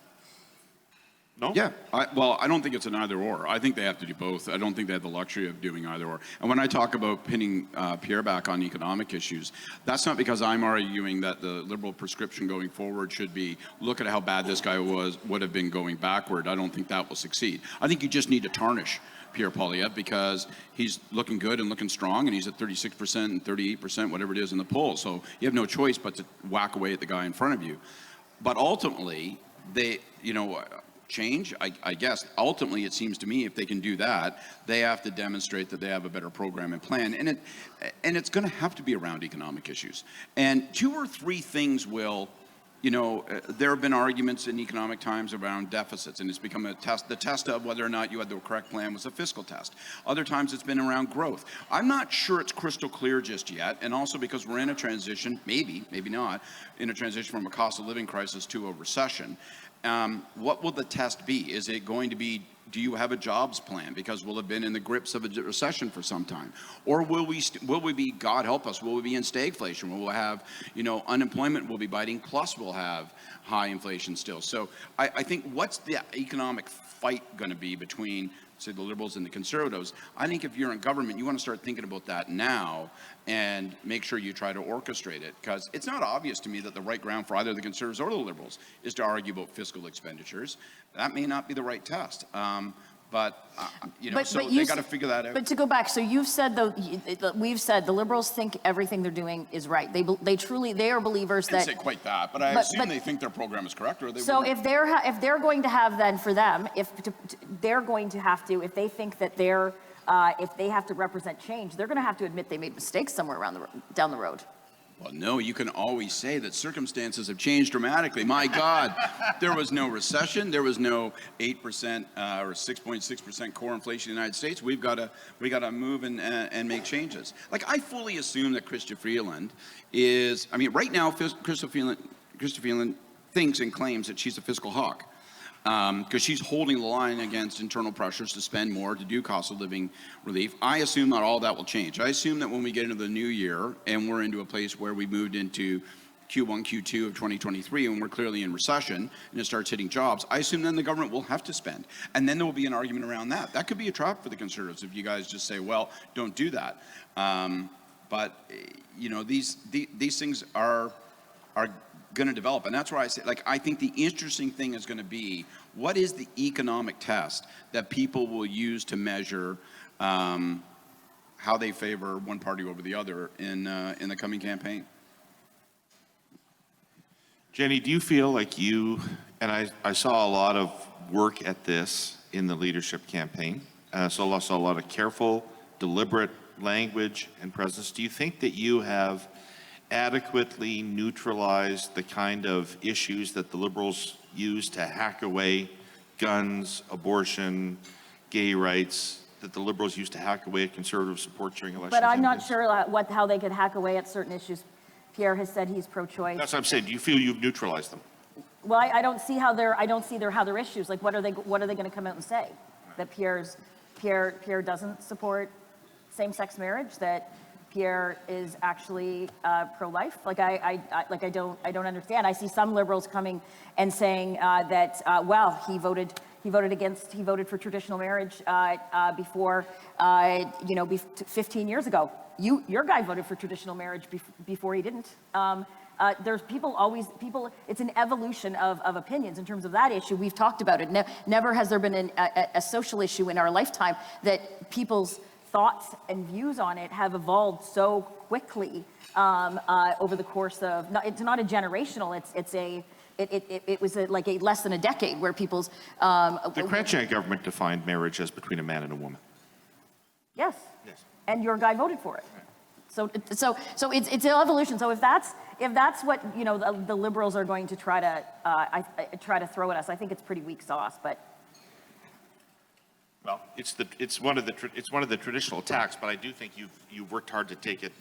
S2: No?
S5: Yeah, I don't think it's an either or. I think they have to do both. I don't think they have the luxury of doing either or. And when I talk about pinning Pierre back on economic issues, that's not because I'm arguing that the Liberal prescription going forward should be, look at how bad this guy would have been going backward. I don't think that will succeed. I think you just need to tarnish Pierre Poilievre because he's looking good and looking strong, and he's at 36% and 38%, whatever it is in the polls. So you have no choice but to whack away at the guy in front of you. But ultimately, change, I guess, ultimately it seems to me if they can do that, they have to demonstrate that they have a better program and plan. And it's going to have to be around economic issues. And two or three things will, there have been arguments in economic times around deficits, and it's become a test. The test of whether or not you had the correct plan was a fiscal test. Other times it's been around growth. I'm not sure it's crystal clear just yet, and also because we're in a transition, maybe not, in a transition from a cost of living crisis to a recession. What will the test be? Is it going to be, do you have a jobs plan? Because we'll have been in the grips of a recession for some time. Or will we be, God help us, will we be in stagflation? Will we have, unemployment will be biting, plus we'll have high inflation still. So I think what's the economic fight going to be between, say, the Liberals and the Conservatives? I think if you're in government, you want to start thinking about that now and make sure you try to orchestrate it, because it's not obvious to me that the right ground for either the Conservatives or the Liberals is to argue about fiscal expenditures. That may not be the right test. But they got to figure that out.
S3: But to go back, so you've said, we've said the Liberals think everything they're doing is right. They are believers that.
S5: I didn't say quite that, but I assume they think their program is correct, or they.
S3: So if they're going to have, then for them, they're going to have to, if they think that if they have to represent change, they're going to have to admit they made mistakes somewhere down the road.
S5: Well, no, you can always say that circumstances have changed dramatically. My God, there was no recession. There was no 8% or 6.6% core inflation in the United States. We got to move and make changes. Like, I fully assume that Chrystia Freeland is, right now, Chrystia Freeland thinks and claims that she's a fiscal hawk. Because she's holding the line against internal pressures to spend more to do cost of living relief. I assume not all that will change. I assume that when we get into the new year and we're into a place where we moved into Q1, Q2 of 2023 and we're clearly in recession and it starts hitting jobs, I assume then the government will have to spend. And then there will be an argument around that. That could be a trap for the Conservatives if you guys just say, well, don't do that. But these things are going to develop, and that's where I say, I think the interesting thing is going to be, what is the economic test that people will use to measure how they favor one party over the other in the coming campaign?
S2: Jenny, do you feel like and I saw a lot of work at this in the leadership campaign, so I saw a lot of careful, deliberate language and presence. Do you think that you have adequately neutralized the kind of issues that the Liberals use to hack away guns, abortion, gay rights, that the Liberals used to hack away at Conservative support during elections?
S3: But I'm not sure how they could hack away at certain issues Pierre has said he's pro-choice.
S2: That's what I'm saying. Do you feel you've neutralized them?
S3: Well, I don't see how they're issues. Like, what are they going to come out and say? That Pierre doesn't support same-sex marriage, that Pierre is actually pro-life. Like, I don't understand. I see some Liberals coming and saying that well, he voted for traditional marriage before 15 years ago. Your guy voted for traditional marriage before he didn't. There's people, it's an evolution of opinions in terms of that issue. We've talked about it. Never has there been a social issue in our lifetime that people's thoughts and views on it have evolved so quickly over the course of, it's not a generational, it was like less than a decade where people's...
S2: The Chrétien government defined marriage as between a man and a woman.
S3: Yes.
S2: Yes.
S3: And your guy voted for it. So it's an evolution. So if that's what the Liberals are going to try to throw at us, I think it's pretty weak sauce. But
S2: well, it's one of the traditional attacks, but I do think you've worked hard to take it.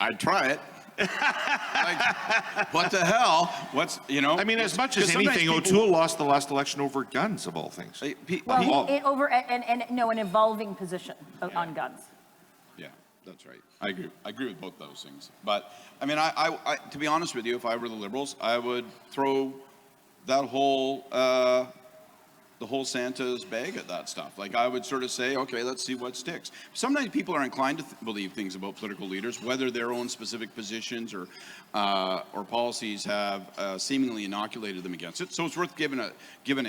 S5: I'd try it. Like, what the hell?
S2: I mean, as much as anything, O'Toole lost the last election over guns, of all things.
S3: An evolving position on guns.
S5: Yeah, that's right. I agree with both those things. But I mean, I to be honest with you, if I were the Liberals, I would throw that whole the whole Santa's bag at that stuff. Like, I would sort of say, okay, let's see what sticks. Sometimes people are inclined to believe things about political leaders, whether their own specific positions or policies have seemingly inoculated them against it. So it's worth giving a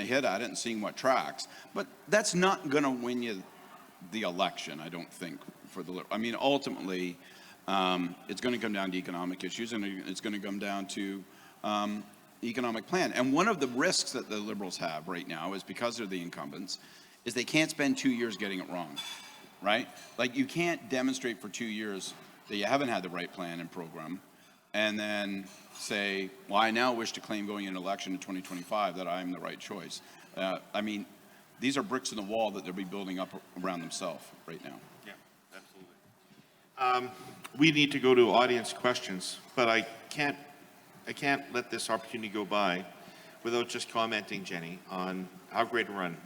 S5: hit at it and seeing what tracks. But that's not going to win you the election, I don't think. I mean, ultimately, it's going to come down to economic issues, and it's going to come down to economic plan. And one of the risks that the Liberals have right now is, because they're the incumbents, is they can't spend 2 years getting it wrong, right? Like, you can't demonstrate for 2 years that you haven't had the right plan and program, and then say, well, I now wish to claim going into election in 2025 that I'm the right choice. I mean, these are bricks in the wall that they'll be building up around themselves right now.
S2: Yeah, absolutely. We need to go to audience questions, but I can't let this opportunity go by without just commenting, Jenny, on how great a run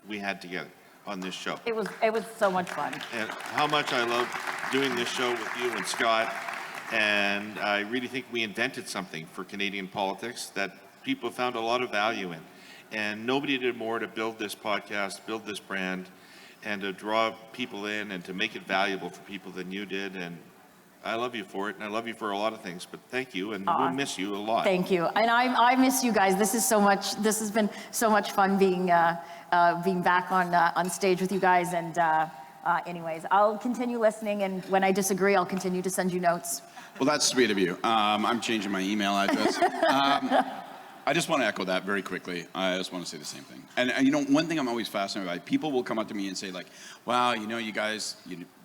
S2: we had together on this show.
S3: It was so much fun.
S2: And how much I love doing this show with you and Scott. And I really think we invented something for Canadian politics that people found a lot of value in. And nobody did more to build this podcast, build this brand, and to draw people in and to make it valuable for people than you did. And I love you for it, and I love you for a lot of things, but thank you, and we'll miss you a lot.
S3: Thank you, and I miss you guys. This has been so much fun being back on stage with you guys. And anyways, I'll continue listening, and when I disagree, I'll continue to send you notes.
S5: Well, that's sweet of you. I'm changing my email address. I just want to echo that very quickly. I just want to say the same thing. And one thing I'm always fascinated by, people will come up to me and say, like, wow, you guys,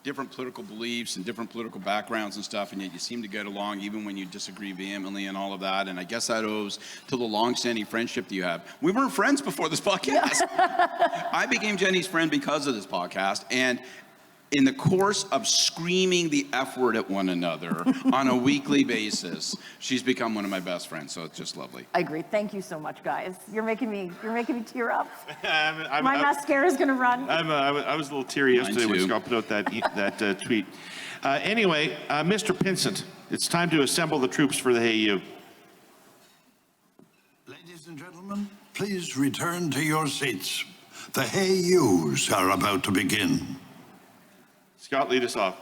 S5: different political beliefs and different political backgrounds and stuff, and yet you seem to get along even when you disagree vehemently and all of that. And I guess that owes to the long-standing friendship that you have. We weren't friends before this podcast. I became Jenny's friend because of this podcast. And in the course of screaming the F word at one another on a weekly basis, she's become one of my best friends, so it's just lovely.
S3: I agree. Thank you so much, guys. You're making me tear up. My mascara's gonna run.
S2: I was a little teary yesterday when Scott put out that tweet. Anyway, Mr. Pinsent, it's time to assemble the troops for the Hey You.
S6: Ladies and gentlemen, please return to your seats. The Hey Yous are about to begin.
S2: Scott, lead us off.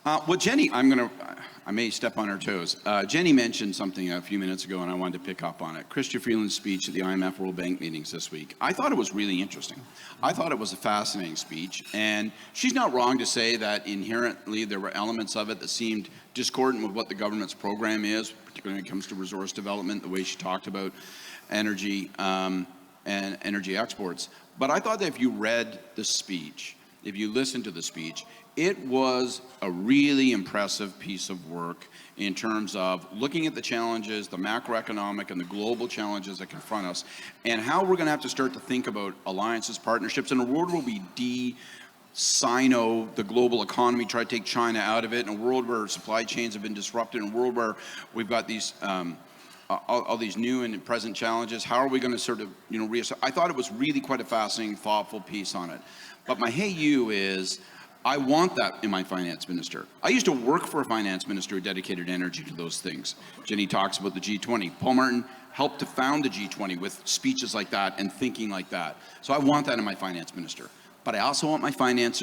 S5: Well, Jenny, I may step on her toes. Jenny mentioned something a few minutes ago, and I wanted to pick up on it. Chrystia Freeland's speech at the IMF World Bank meetings this week. I thought it was really interesting. I thought it was a fascinating speech, and she's not wrong to say that inherently there were elements of it that seemed discordant with what the government's program is, particularly when it comes to resource development, the way she talked about energy and energy exports. But I thought that if you read the speech, if you listen to the speech, it was a really impressive piece of work in terms of looking at the challenges, the macroeconomic and the global challenges that confront us, and how we're going to have to start to think about alliances, partnerships, in a world where we Sino, the global economy, try to take China out of it, in a world where supply chains have been disrupted, in a world where we've got these all these new and present challenges. How are we going to sort of, reassess? I thought it was really quite a fascinating, thoughtful piece on it. But my hey you is, I want that in my finance minister. I used to work for a finance minister who dedicated energy to those things. Jenny talks about the G20. Paul Martin helped to found the G20 with speeches like that and thinking like that. So I want that in my finance minister. But I also want my finance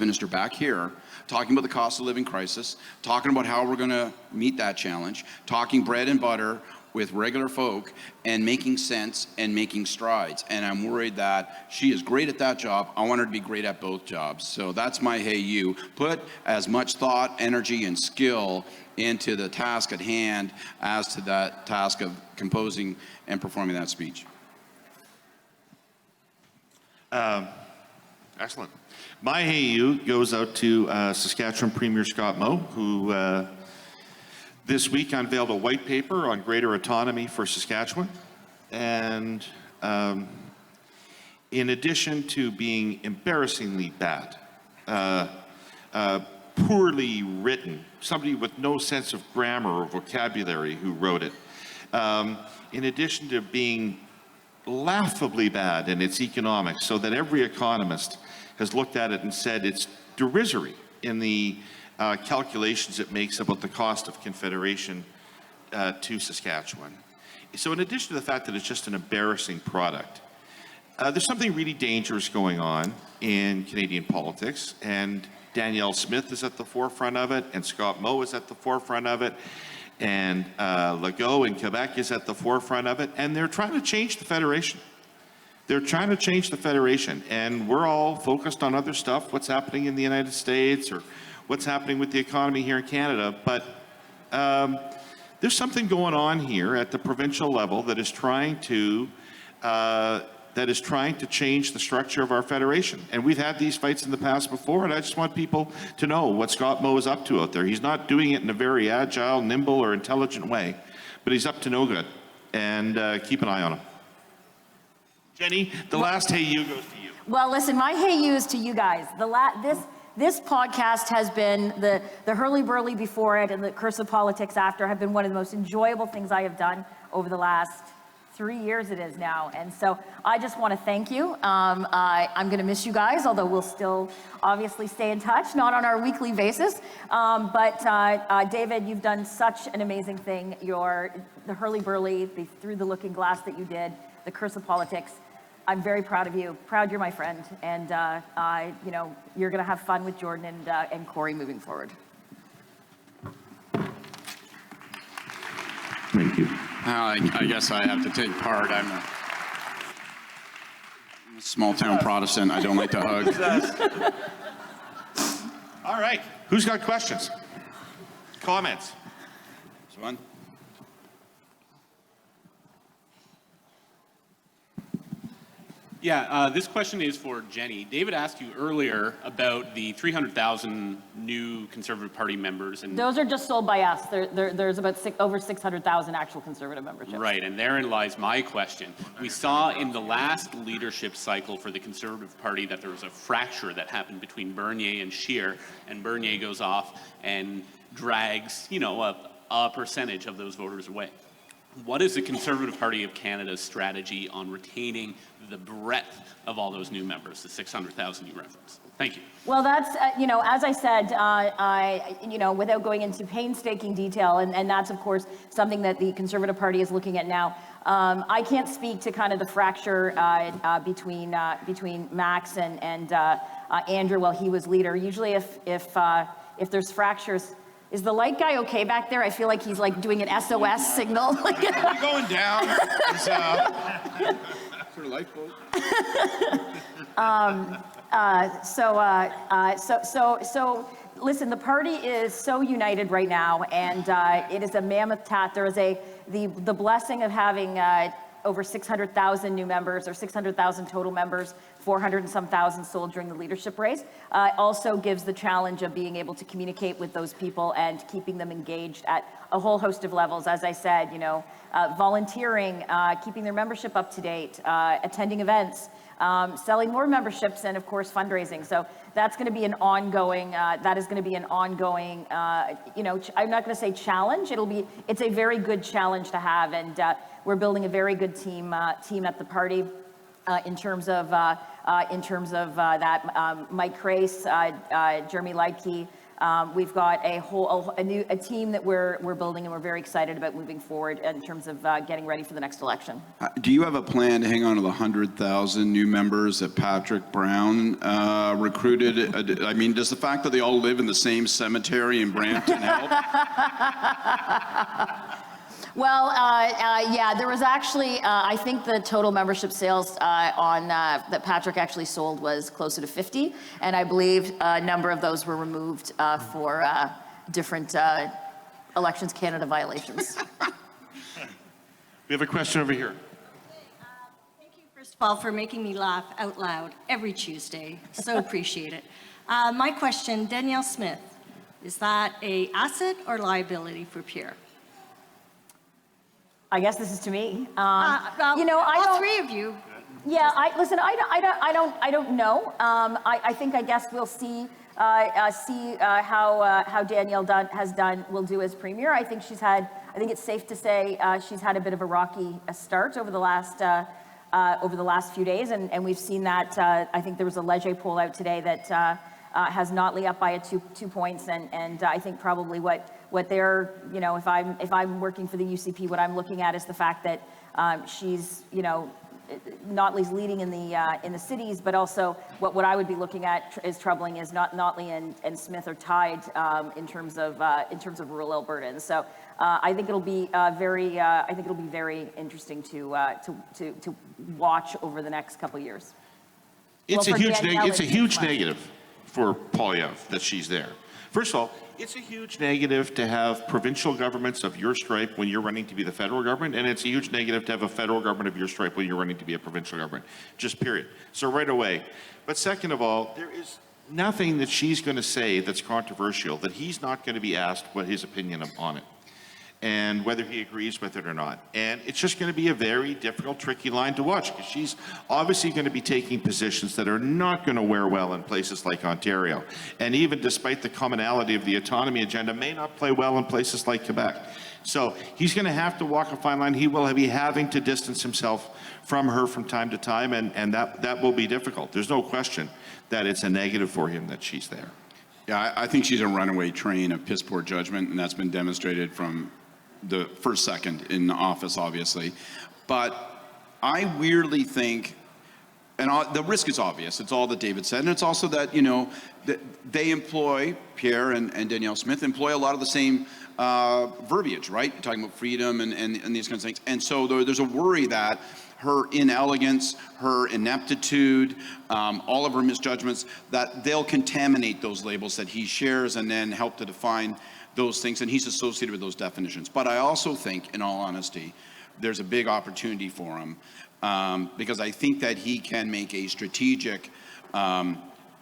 S5: minister back here talking about the cost of living crisis, talking about how we're going to meet that challenge, talking bread and butter with regular folk and making sense and making strides. And I'm worried that she is great at that job. I want her to be great at both jobs. So that's my hey you. Put as much thought, energy, and skill into the task at hand as to that task of composing and performing that speech.
S2: Excellent. My hey you goes out to Saskatchewan Premier Scott Moe, who this week unveiled a white paper on greater autonomy for Saskatchewan. And in addition to being embarrassingly bad, poorly written, somebody with no sense of grammar or vocabulary who wrote it, in addition to being laughably bad in its economics, so that every economist has looked at it and said it's derisory in the calculations it makes about the cost of Confederation to Saskatchewan. So in addition to the fact that it's just an embarrassing product, there's something really dangerous going on in Canadian politics, and Danielle Smith is at the forefront of it, and Scott Moe is at the forefront of it, and Legault in Quebec is at the forefront of it, and they're trying to change the Federation. They're trying to change the Federation, and we're all focused on other stuff, what's happening in the United States or what's happening with the economy here in Canada, but there's something going on here at the provincial level that is trying to change the structure of our Federation. And we've had these fights in the past before, and I just want people to know what Scott Moe is up to out there. He's not doing it in a very agile, nimble, or intelligent way, but he's up to no good, and keep an eye on him. Jenny, the last hey you goes to you.
S3: Well, listen, my hey you is to you guys. This podcast has been, the hurly-burly before it and the curse of politics after have been one of the most enjoyable things I have done over the last 3 years it is now. And so I just want to thank you. I'm going to miss you guys, although we'll still obviously stay in touch, not on our weekly basis. But David, you've done such an amazing thing. The hurly-burly, the through the looking glass that you did, the curse of politics. I'm very proud of you. Proud you're my friend, and you're going to have fun with Jordan and Corey moving forward.
S2: Thank you.
S5: I guess I have to take part. I'm a small town Protestant. I don't like to hug.
S2: All right. Who's got questions? Comments?
S5: This one?
S7: Yeah, this question is for Jenny. David asked you earlier about the 300,000 new Conservative Party members. And
S3: Those are just sold by us. There's about over 600,000 actual Conservative memberships.
S7: right, and therein lies my question. We saw in the last leadership cycle for the Conservative Party that there was a fracture that happened between Bernier and Scheer, and Bernier goes off and drags, a percentage of those voters away. What is the Conservative Party of Canada's strategy on retaining the breadth of all those new members, the 600,000 you referenced? Thank you.
S3: Well, that's, as I said, without going into painstaking detail, and that's, of course, something that the Conservative Party is looking at now. I can't speak to kind of the fracture between Max and Andrew while he was leader. Usually if there's fractures, is the light guy okay back there? I feel like he's like doing an SOS signal.
S5: Are you going down? Sort of lifeboat.
S3: So listen, the party is so united right now, and it is a mammoth task. There is the blessing of having over 600,000 new members, or 600,000 total members, 400 and some thousand sold during the leadership race. Also gives the challenge of being able to communicate with those people and keeping them engaged at a whole host of levels. As I said, volunteering, keeping their membership up to date, attending events, selling more memberships, and of course fundraising. So that's going to be an ongoing. That is going to be an ongoing. I'm not going to say challenge. It's a very good challenge to have, and we're building a very good team at the party in terms of that. Mike Crace, Jeremy Leitke. We've got a team that we're building, and we're very excited about moving forward in terms of getting ready for the next election.
S5: Do you have a plan to hang on to the 100,000 new members that Patrick Brown recruited? I mean, does the fact that they all live in the same cemetery in Brampton help?
S3: Well, yeah, there was actually, I think the total membership sales that Patrick actually sold was closer to 50, and I believe a number of those were removed for different Elections Canada violations.
S2: We have a question over here.
S8: Thank you, first of all, for making me laugh out loud every Tuesday. So appreciate it. My question, Danielle Smith, is that an asset or liability for Pierre?
S3: I guess this is to me.
S8: All three of you.
S3: Yeah, I don't know. I think, I guess we'll see how Danielle will do as premier. I think it's safe to say she's had a bit of a rocky start over the last few days, and we've seen that. I think there was a Leger poll out today that has Notley up by two points, and I think probably what they're, if I'm working for the UCP, what I'm looking at is the fact that she's, Notley's leading in the cities, but also what I would be looking at is troubling is Notley and Smith are tied in terms of rural Alberta, and so I think it'll be very interesting to watch over the next couple of years.
S2: It's
S3: Well,
S2: a
S3: for
S2: huge
S3: Danielle,
S2: it's a
S3: it's
S2: huge
S3: much.
S2: negative for Poilievre that she's there. First of all, it's a huge negative to have provincial governments of your stripe when you're running to be the federal government, and it's a huge negative to have a federal government of your stripe when you're running to be a provincial government. Just period. So right away. But second of all, there is nothing that she's going to say that's controversial that he's not going to be asked what his opinion on it, and whether he agrees with it or not. And it's just going to be a very difficult, tricky line to watch, because she's obviously going to be taking positions that are not going to wear well in places like Ontario. And even despite the commonality of the autonomy agenda, may not play well in places like Quebec. So he's going to have to walk a fine line. He will be having to distance himself from her from time to time, and that will be difficult. There's no question that it's a negative for him that she's there.
S5: Yeah, I think she's a runaway train of piss poor judgment, and that's been demonstrated from the first second in office, obviously. But I weirdly think, and the risk is obvious, it's all that David said, and it's also that, that they employ, Pierre and Danielle Smith, employ a lot of the same verbiage, right? You're talking about freedom and these kinds of things. And so there's a worry that her inelegance, her ineptitude, all of her misjudgments, that they'll contaminate those labels that he shares and then help to define those things, and he's associated with those definitions. But I also think, in all honesty, there's a big opportunity for him because I think that he can make a strategic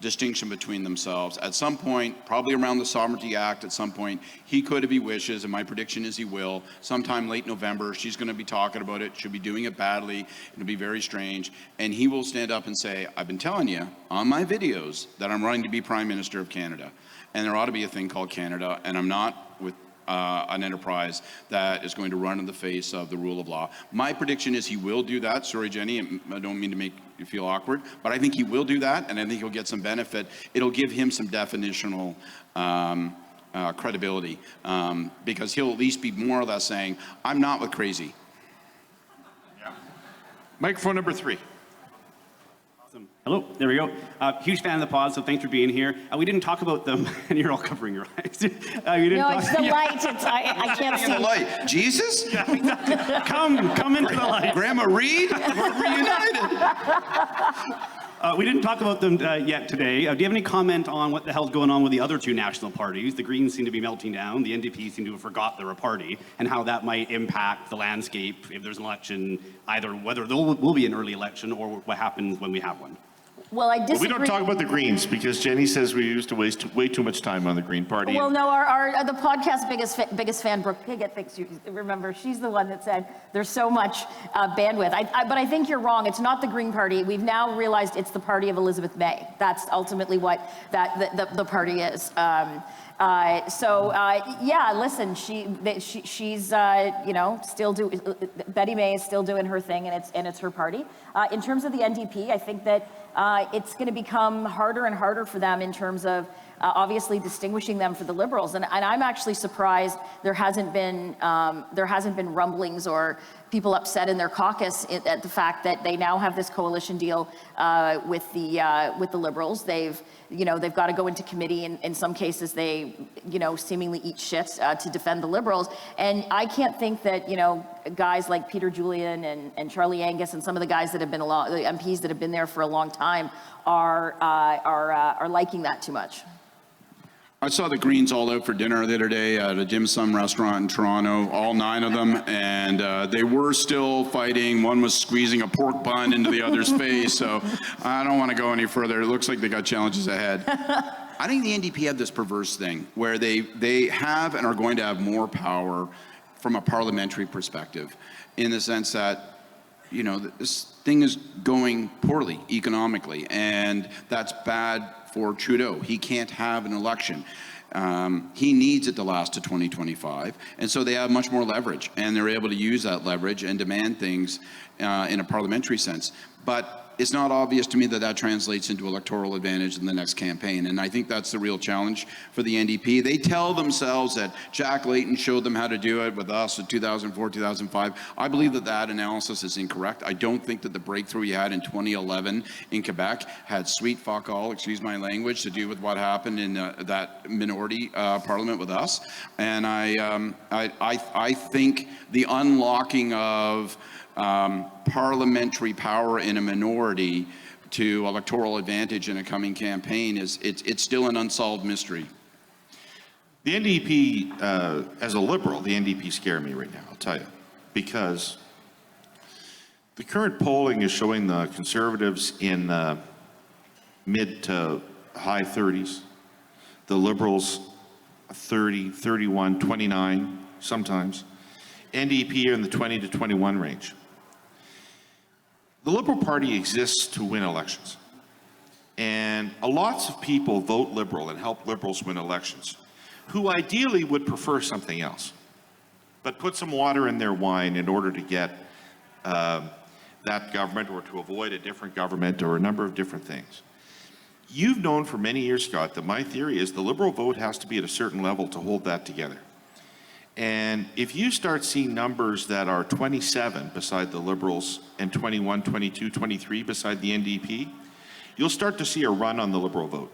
S5: distinction between themselves. At some point, probably around the Sovereignty Act, at some point, he could if he wishes, and my prediction is he will. Sometime late November, she's going to be talking about it. She'll be doing it badly. It'll be very strange. And he will stand up and say, I've been telling you on my videos that I'm running to be Prime Minister of Canada. And there ought to be a thing called Canada, and I'm not with an enterprise that is going to run in the face of the rule of law. My prediction is he will do that. Sorry, Jenny, I don't mean to make you feel awkward, but I think he will do that, and I think he'll get some benefit. It'll give him some definitional credibility because he'll at least be more or less saying, I'm not with crazy.
S2: Yeah. Microphone number 3.
S9: Hello, there we go. Huge fan of the pod, so thanks for being here. We didn't talk about them, and you're all covering your eyes.
S3: No, it's the light. I can't see.
S5: The light. Jesus?
S9: Yeah, exactly. Come into the light.
S5: Grandma Reed? We're reunited.
S9: We didn't talk about them yet today. Do you have any comment on what the hell's going on with the other two national parties? The Greens seem to be melting down. The NDP seem to have forgot they're a party, and how that might impact the landscape if there's an election, either whether there will be an early election or what happens when we have one.
S3: Well, I disagree.
S2: We don't talk about the Greens because Jenny says we used to waste way too much time on the Green Party.
S3: Well, no, the podcast biggest fan, Brooke Piggott, thinks you remember. She's the one that said there's so much bandwidth. But I think you're wrong. It's not the Green Party. We've now realized it's the party of Elizabeth May. That's ultimately what the party is. Yeah, listen, she's still Betty May is still doing her thing, and it's her party. In terms of the NDP, I think that it's going to become harder and harder for them in terms of obviously distinguishing them for the Liberals. And I'm actually surprised there hasn't been rumblings or people upset in their caucus at the fact that they now have this coalition deal with the Liberals. They've got to go into committee, and in some cases they, seemingly eat shit to defend the Liberals. And I can't think that, guys like Peter Julian and Charlie Angus and some of the guys that have been the MPs that have been there for a long time are liking that too much.
S5: I saw the Greens all out for dinner the other day at a dim sum restaurant in Toronto, all 9 of them, and they were still fighting. One was squeezing a pork bun into the other's face, so I don't want to go any further. It looks like they got challenges ahead. I think the NDP have this perverse thing where they have and are going to have more power from a parliamentary perspective, in the sense that this thing is going poorly economically, and that's bad for Trudeau. He can't have an election. He needs it to last to 2025, and so they have much more leverage, and they're able to use that leverage and demand things in a parliamentary sense. But it's not obvious to me that that translates into electoral advantage in the next campaign, and I think that's the real challenge for the NDP. They tell themselves that Jack Layton showed them how to do it with us in 2004, 2005. I believe that analysis is incorrect. I don't think that the breakthrough you had in 2011 in Quebec had sweet fuck all, excuse my language, to do with what happened in that minority parliament with us. And I think the unlocking of parliamentary power in a minority to electoral advantage in a coming campaign it's still an unsolved mystery.
S2: The NDP, as a Liberal, the NDP scare me right now, I'll tell you, because the current polling is showing the Conservatives in mid to high 30s, the Liberals 30, 31, 29 sometimes, NDP are in the 20 to 21 range. The Liberal Party exists to win elections. And lots of people vote Liberal and help Liberals win elections, who ideally would prefer something else, but put some water in their wine in order to get that government, or to avoid a different government, or a number of different things. You've known for many years, Scott, that my theory is the Liberal vote has to be at a certain level to hold that together. And if you start seeing numbers that are 27 beside the Liberals and 21, 22, 23 beside the NDP, you'll start to see a run on the Liberal vote.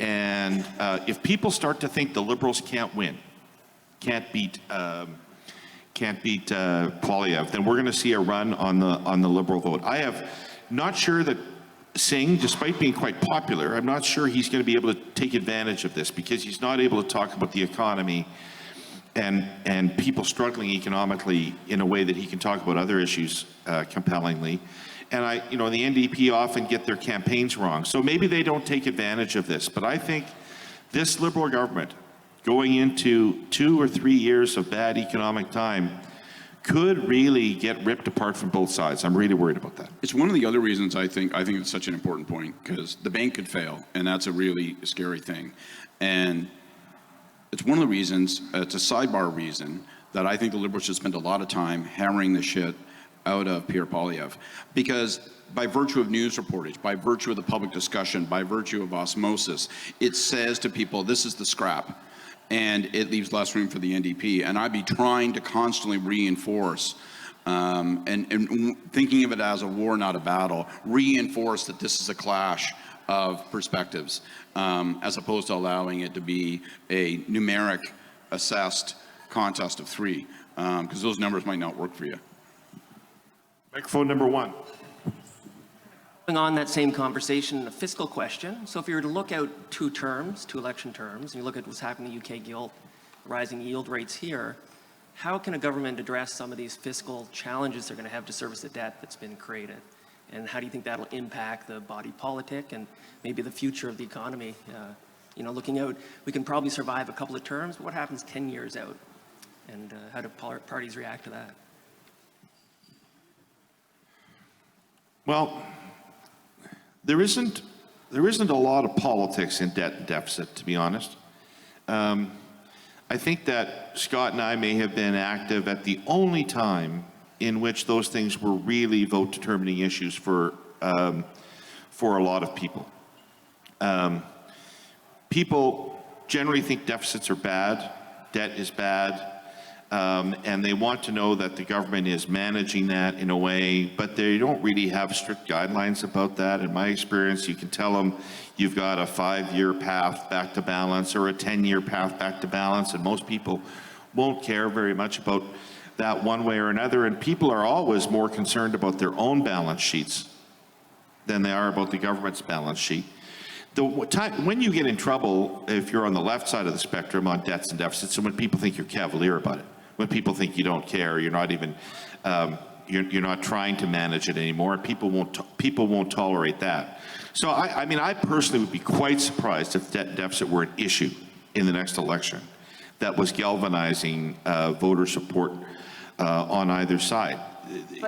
S2: If people start to think the Liberals can't win, can't beat Poilievre, then we're going to see a run on the Liberal vote. I have not sure that Singh, despite being quite popular, I'm not sure he's going to be able to take advantage of this, because he's not able to talk about the economy and people struggling economically in a way that he can talk about other issues compellingly. And the NDP often get their campaigns wrong, so maybe they don't take advantage of this. But I think this Liberal government, going into 2 or 3 years of bad economic time, could really get ripped apart from both sides. I'm really worried about that.
S5: It's one of the other reasons I think it's such an important point, because the bank could fail, and that's a really scary thing. And it's one of the reasons, it's a sidebar reason, that I think the Liberals should spend a lot of time hammering the shit out of Pierre Poilievre. Because by virtue of news reportage, by virtue of the public discussion, by virtue of osmosis, it says to people, this is the scrap. And it leaves less room for the NDP. And I'd be trying to constantly reinforce, and thinking of it as a war, not a battle, reinforce that this is a clash of perspectives, as opposed to allowing it to be a numeric assessed contest of 3, because those numbers might not work for you.
S2: Microphone number 1.
S10: On that same conversation, a fiscal question. So if you were to look out 2 election terms, and you look at what's happening in the UK gilt, rising yield rates here, how can a government address some of these fiscal challenges they're going to have to service the debt that's been created? And how do you think that'll impact the body politic and maybe the future of the economy? You know, looking out, we can probably survive a couple of terms, but what happens 10 years out? And how do parties react to that?
S11: Well, there isn't a lot of politics in debt and deficit, to be honest. I think that Scott and I may have been active at the only time in which those things were really vote-determining issues for a lot of people. People generally think deficits are bad, debt is bad, and they want to know that the government is managing that in a way, but they don't really have strict guidelines about that. In my experience, you can tell them you've got a 5-year path back to balance or a 10-year path back to balance, and most people won't care very much about that one way or another, and people are always more concerned about their own balance sheets than they are about the government's balance sheet. When you get in trouble, if you're on the left side of the spectrum on debts and deficits, and when people think you're cavalier about it, when people think you don't care, you're not even, you're not trying to manage it anymore, people won't tolerate that. So I mean, I personally would be quite surprised if debt and deficit were an issue in the next election that was galvanizing voter support on either side.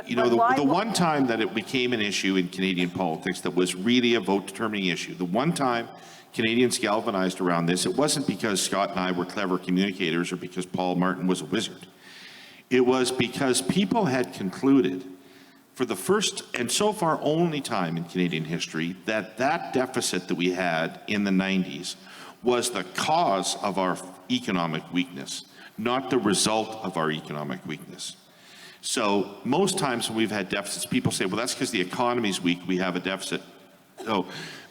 S11: You know, the one time that it became an issue in Canadian politics that was really a vote-determining issue, the one time Canadians galvanized around this, it wasn't because Scott and I were clever communicators or because Paul Martin was a wizard. It was because people had concluded, for the first and so far only time in Canadian history, that that deficit that we had in the 90s was the cause of our economic weakness, not the result of our economic weakness. So most times when we've had deficits, people say, well, that's because the economy's weak, we have a deficit. So,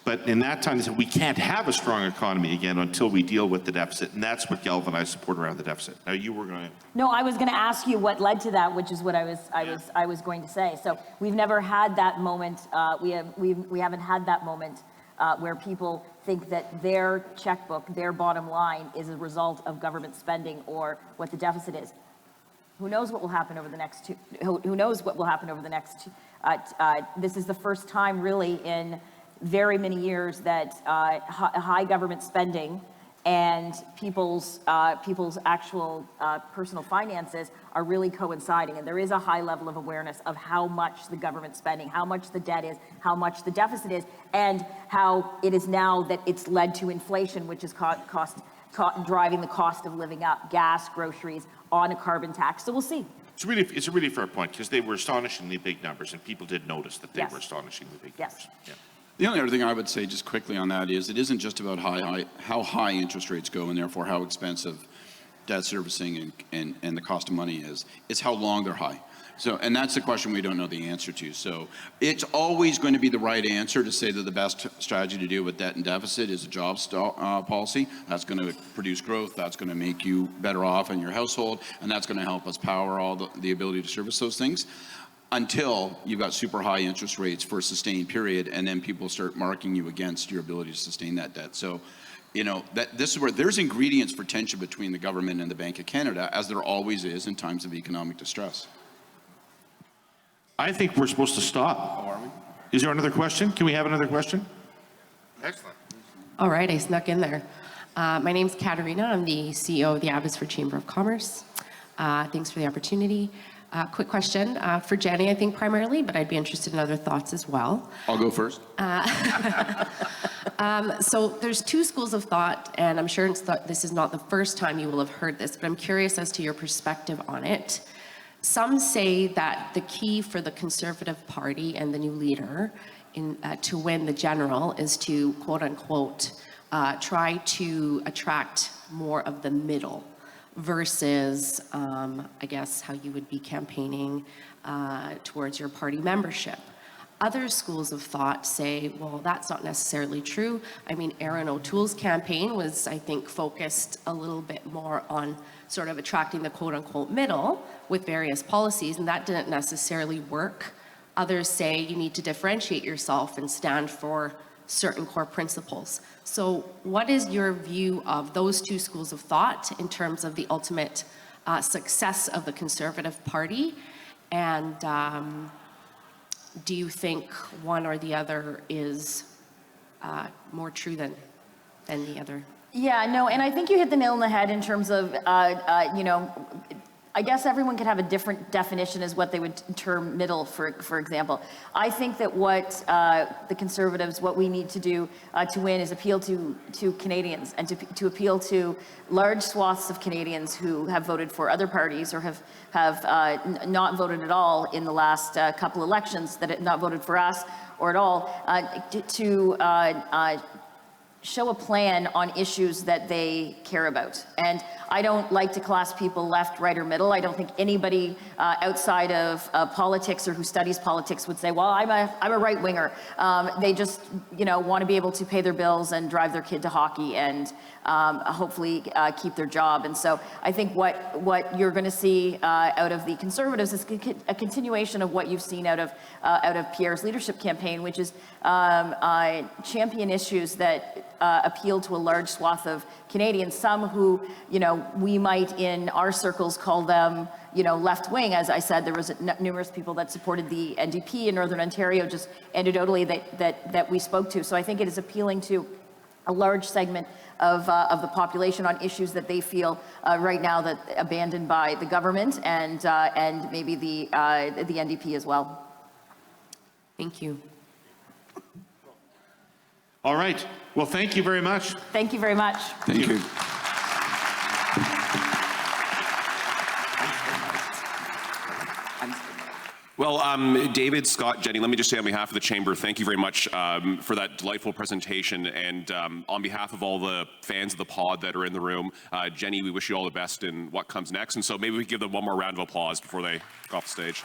S11: but in that time, they said, we can't have a strong economy again until we deal with the deficit, and that's what galvanized support around the deficit. Now, you were going to...
S3: No, I was going to ask you what led to that, which is what I was going to say. So we've never had that moment, we haven't had that moment where people think that their checkbook, their bottom line is a result of government spending or what the deficit is. Who knows what will happen over the next who knows what will happen over the next, this is the first time really in very many years that high government spending and people's actual personal finances are really coinciding. And there is a high level of awareness of how much the government's spending, how much the debt is, how much the deficit is, and how it is now that it's led to inflation, which is driving the cost of living up, gas, groceries, on a carbon tax. So we'll see.
S11: It's a really fair point, because they were astonishingly big numbers, and people did notice that they were astonishingly big numbers. Yeah.
S5: The only other thing I would say just quickly on that is it isn't just about how high interest rates go and therefore how expensive debt servicing and the cost of money is. It's how long they're high. So, and that's the question we don't know the answer to. So it's always going to be the right answer to say that the best strategy to deal with debt and deficit is a jobs policy. That's going to produce growth. That's going to make you better off in your household. And that's going to help us power all the ability to service those things until you've got super high interest rates for a sustained period. And then people start marking you against your ability to sustain that debt. So, you know, this is where there's ingredients for tension between the government and the Bank of Canada, as there always is in times of economic distress.
S11: I think we're supposed to stop.
S5: Oh, are we?
S11: Is there another question? Can we have another question?
S2: Excellent.
S12: All right, I snuck in there. My name's Katerina. I'm the CEO of the Abbotsford Chamber of Commerce. Thanks for the opportunity. Quick question for Jenny, I think primarily, but I'd be interested in other thoughts as well.
S5: I'll go first.
S12: So there's two schools of thought, and I'm sure this is not the first time you will have heard this, but I'm curious as to your perspective on it. Some say that the key for the Conservative Party and the new leader to win the general is to, quote unquote, try to attract more of the middle versus, I guess, how you would be campaigning towards your party membership. Other schools of thought say, well, that's not necessarily true. I mean, Erin O'Toole's campaign was, I think, focused a little bit more on sort of attracting the quote-unquote middle with various policies, and that didn't necessarily work. Others say you need to differentiate yourself and stand for certain core principles. So what is your view of those two schools of thought in terms of the ultimate success of the Conservative Party? And do you think one or the other is more true than the other?
S3: Yeah, no, and I think you hit the nail on the head in terms of, you know, I guess everyone could have a different definition as what they would term middle, for example. I think that what the Conservatives, what we need to do to win is appeal to Canadians and to appeal to large swaths of Canadians who have voted for other parties or have not voted at all in the last couple elections, that have not voted for us or at all, to show a plan on issues that they care about. And I don't like to class people left, right, or middle. I don't think anybody outside of politics or who studies politics would say, well, I'm a right winger. They just, you know, want to be able to pay their bills and drive their kid to hockey and hopefully keep their job. And so I think what you're going to see out of the Conservatives is a continuation of what you've seen out of Pierre's leadership campaign, which is champion issues that appeal to a large swath of Canadians, some who, you know, we might in our circles call them, you know, left wing. As I said, there was numerous people that supported the NDP in Northern Ontario, just anecdotally that we spoke to. So I think it is appealing to a large segment of the population on issues that they feel right now that abandoned by the government and maybe the NDP as well.
S12: Thank you.
S11: All right. Well, thank you very much.
S3: Thank you very much.
S4: Thank you.
S1: Well, David, Scott, Jenny, let me just say on behalf of the Chamber, thank you very much for that delightful presentation. And on behalf of all the fans of the pod that are in the room, Jenny, we wish you all the best in what comes next. And so maybe we give them one more round of applause before they go off the stage.